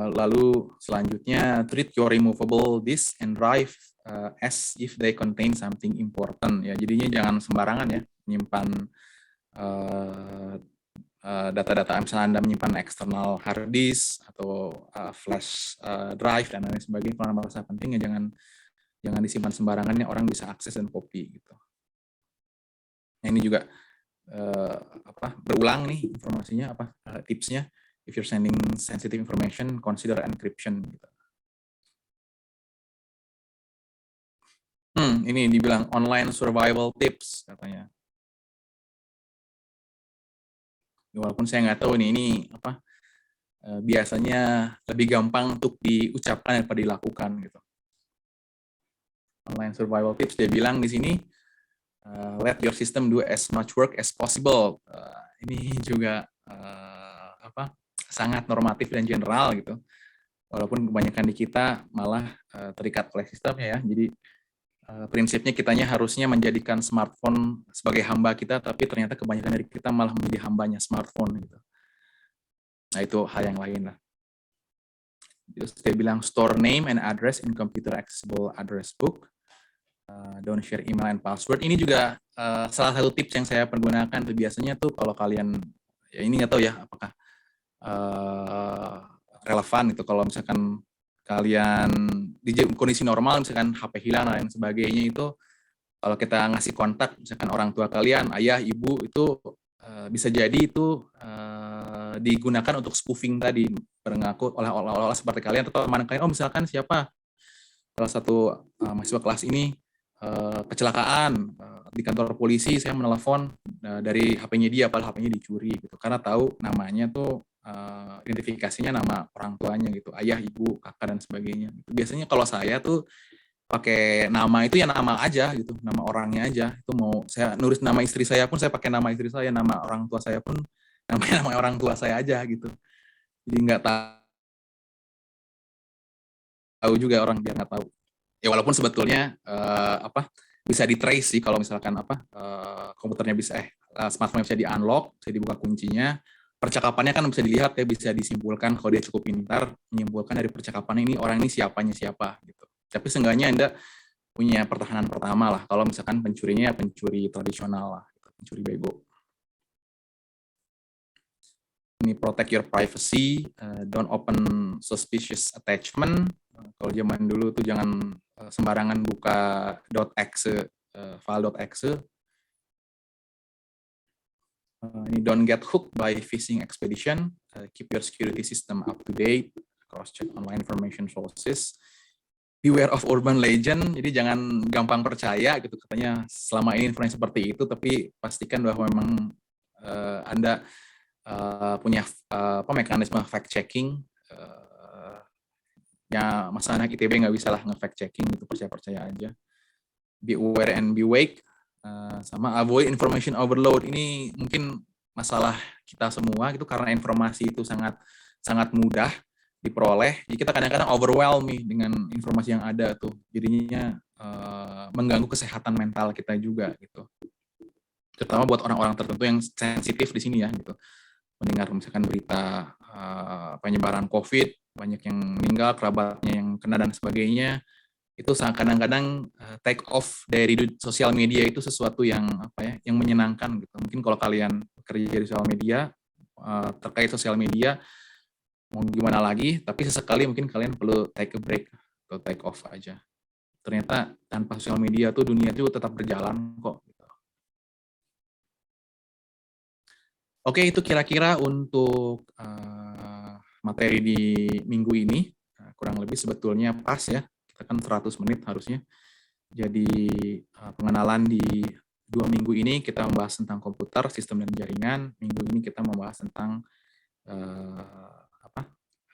Lalu selanjutnya, treat your removable disk and drive as if they contain something important. Ya, jadinya jangan sembarangan ya menyimpan data-data. Misalnya Anda menyimpan external hard disk atau flash drive dan lain sebagainya. Kalau Anda merasa penting ya jangan disimpan sembarangan, orang bisa akses dan copy gitu. Nah, ini juga berulang nih informasinya, tipsnya. If you're sending sensitive information, consider encryption. Gitu. Ini dibilang online survival tips katanya. Walaupun saya nggak tahu ini biasanya lebih gampang untuk diucapkan daripada dilakukan gitu. Online survival tips dia bilang di sini, let your system do as much work as possible. Ini juga sangat normatif dan general gitu. Walaupun kebanyakan di kita malah terikat oleh sistemnya ya. Jadi prinsipnya kitanya harusnya menjadikan smartphone sebagai hamba kita, tapi ternyata kebanyakan dari kita malah menjadi hambanya smartphone gitu. Nah, itu hal yang lain lah. Terus dia bilang store name and address in computer accessible address book. Don't share email and password. Ini juga salah satu tips yang saya pergunakan tuh biasanya tuh kalau kalian ya ini nggak tahu ya apakah relevan itu kalau misalkan kalian di kondisi normal misalkan HP hilang dan sebagainya itu kalau kita ngasih kontak misalkan orang tua kalian, ayah, ibu itu bisa jadi itu digunakan untuk spoofing tadi, mengaku olah seperti kalian atau teman kalian, misalkan siapa salah satu mahasiswa kelas ini kecelakaan di kantor polisi, saya menelepon dari HP-nya dia, padahal HP-nya dicuri gitu, karena tahu namanya tuh identifikasinya nama orang tuanya gitu, ayah, ibu, kakak dan sebagainya. Biasanya kalau saya tuh pakai nama itu ya nama aja gitu, nama orangnya aja. Itu mau saya nulis nama istri saya pun saya pakai nama istri saya, nama orang tua saya pun namanya nama orang tua saya aja gitu. Jadi nggak tahu juga orang biar nggak tahu. Ya walaupun sebetulnya bisa di trace sih kalau misalkan komputernya bisa smartphone bisa di unlock, bisa dibuka kuncinya. Percakapannya kan bisa dilihat ya, bisa disimpulkan kalau dia cukup pintar menyimpulkan dari percakapan ini orang ini siapanya siapa gitu. Tapi seenggaknya Anda punya pertahanan pertama lah kalau misalkan pencurinya pencuri tradisional lah, pencuri bego. Ini protect your privacy, don't open suspicious attachment. Kalau zaman dulu tuh jangan sembarangan buka .exe, file.exe. Ini don't get hooked by phishing expedition, keep your security system up to date, cross check online information sources, beware of urban legend. Jadi jangan gampang percaya gitu, katanya selama ini informasi seperti itu, tapi pastikan bahwa memang Anda punya mekanisme fact checking. Ya masa anak ITB nggak bisa lah nge-fact checking gitu, percaya aja. Be aware and be wake. Sama avoid information overload. Ini mungkin masalah kita semua gitu, karena informasi itu sangat mudah diperoleh. Jadi kita kadang-kadang overwhelm nih dengan informasi yang ada tuh. Jadinya mengganggu kesehatan mental kita juga gitu. Terutama buat orang-orang tertentu yang sensitif di sini ya gitu. Mendengar misalkan berita penyebaran COVID, banyak yang meninggal, kerabatnya yang kena dan sebagainya. Itu kadang-kadang take off dari sosial media itu sesuatu yang yang menyenangkan gitu. Mungkin kalau kalian kerja di sosial media, terkait sosial media mau gimana lagi, tapi sesekali mungkin kalian perlu take a break atau take off aja. Ternyata tanpa sosial media tuh dunia itu tetap berjalan kok. Oke, itu kira-kira untuk materi di minggu ini. Kurang lebih sebetulnya pas ya. Kita kan 100 menit harusnya. Jadi pengenalan di 2 minggu ini kita membahas tentang komputer, sistem dan jaringan. Minggu ini kita membahas tentang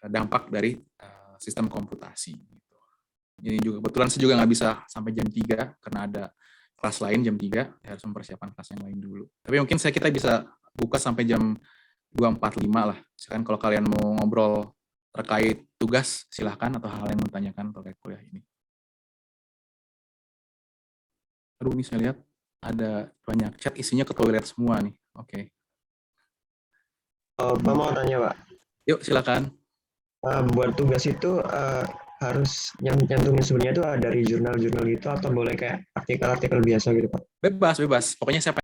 dampak dari sistem komputasi. Gitu. Ini juga kebetulan saya juga nggak bisa sampai jam 3 karena ada kelas lain jam 3, harus mempersiapkan kelas yang lain dulu. Tapi mungkin kita bisa buka sampai jam 2.45 lah. Sekarang kalau kalian mau ngobrol terkait tugas, silahkan, atau hal yang mau tanyakan terkait kuliah ini. Aduh, ini saya lihat ada banyak chat, isinya ke toilet semua nih. Oke. Pak mau tanya, Pak. Yuk, silakan. Buat tugas itu harus nyantumin sebenarnya itu dari jurnal-jurnal gitu atau boleh kayak artikel-artikel biasa gitu, Pak? Bebas. Pokoknya siapa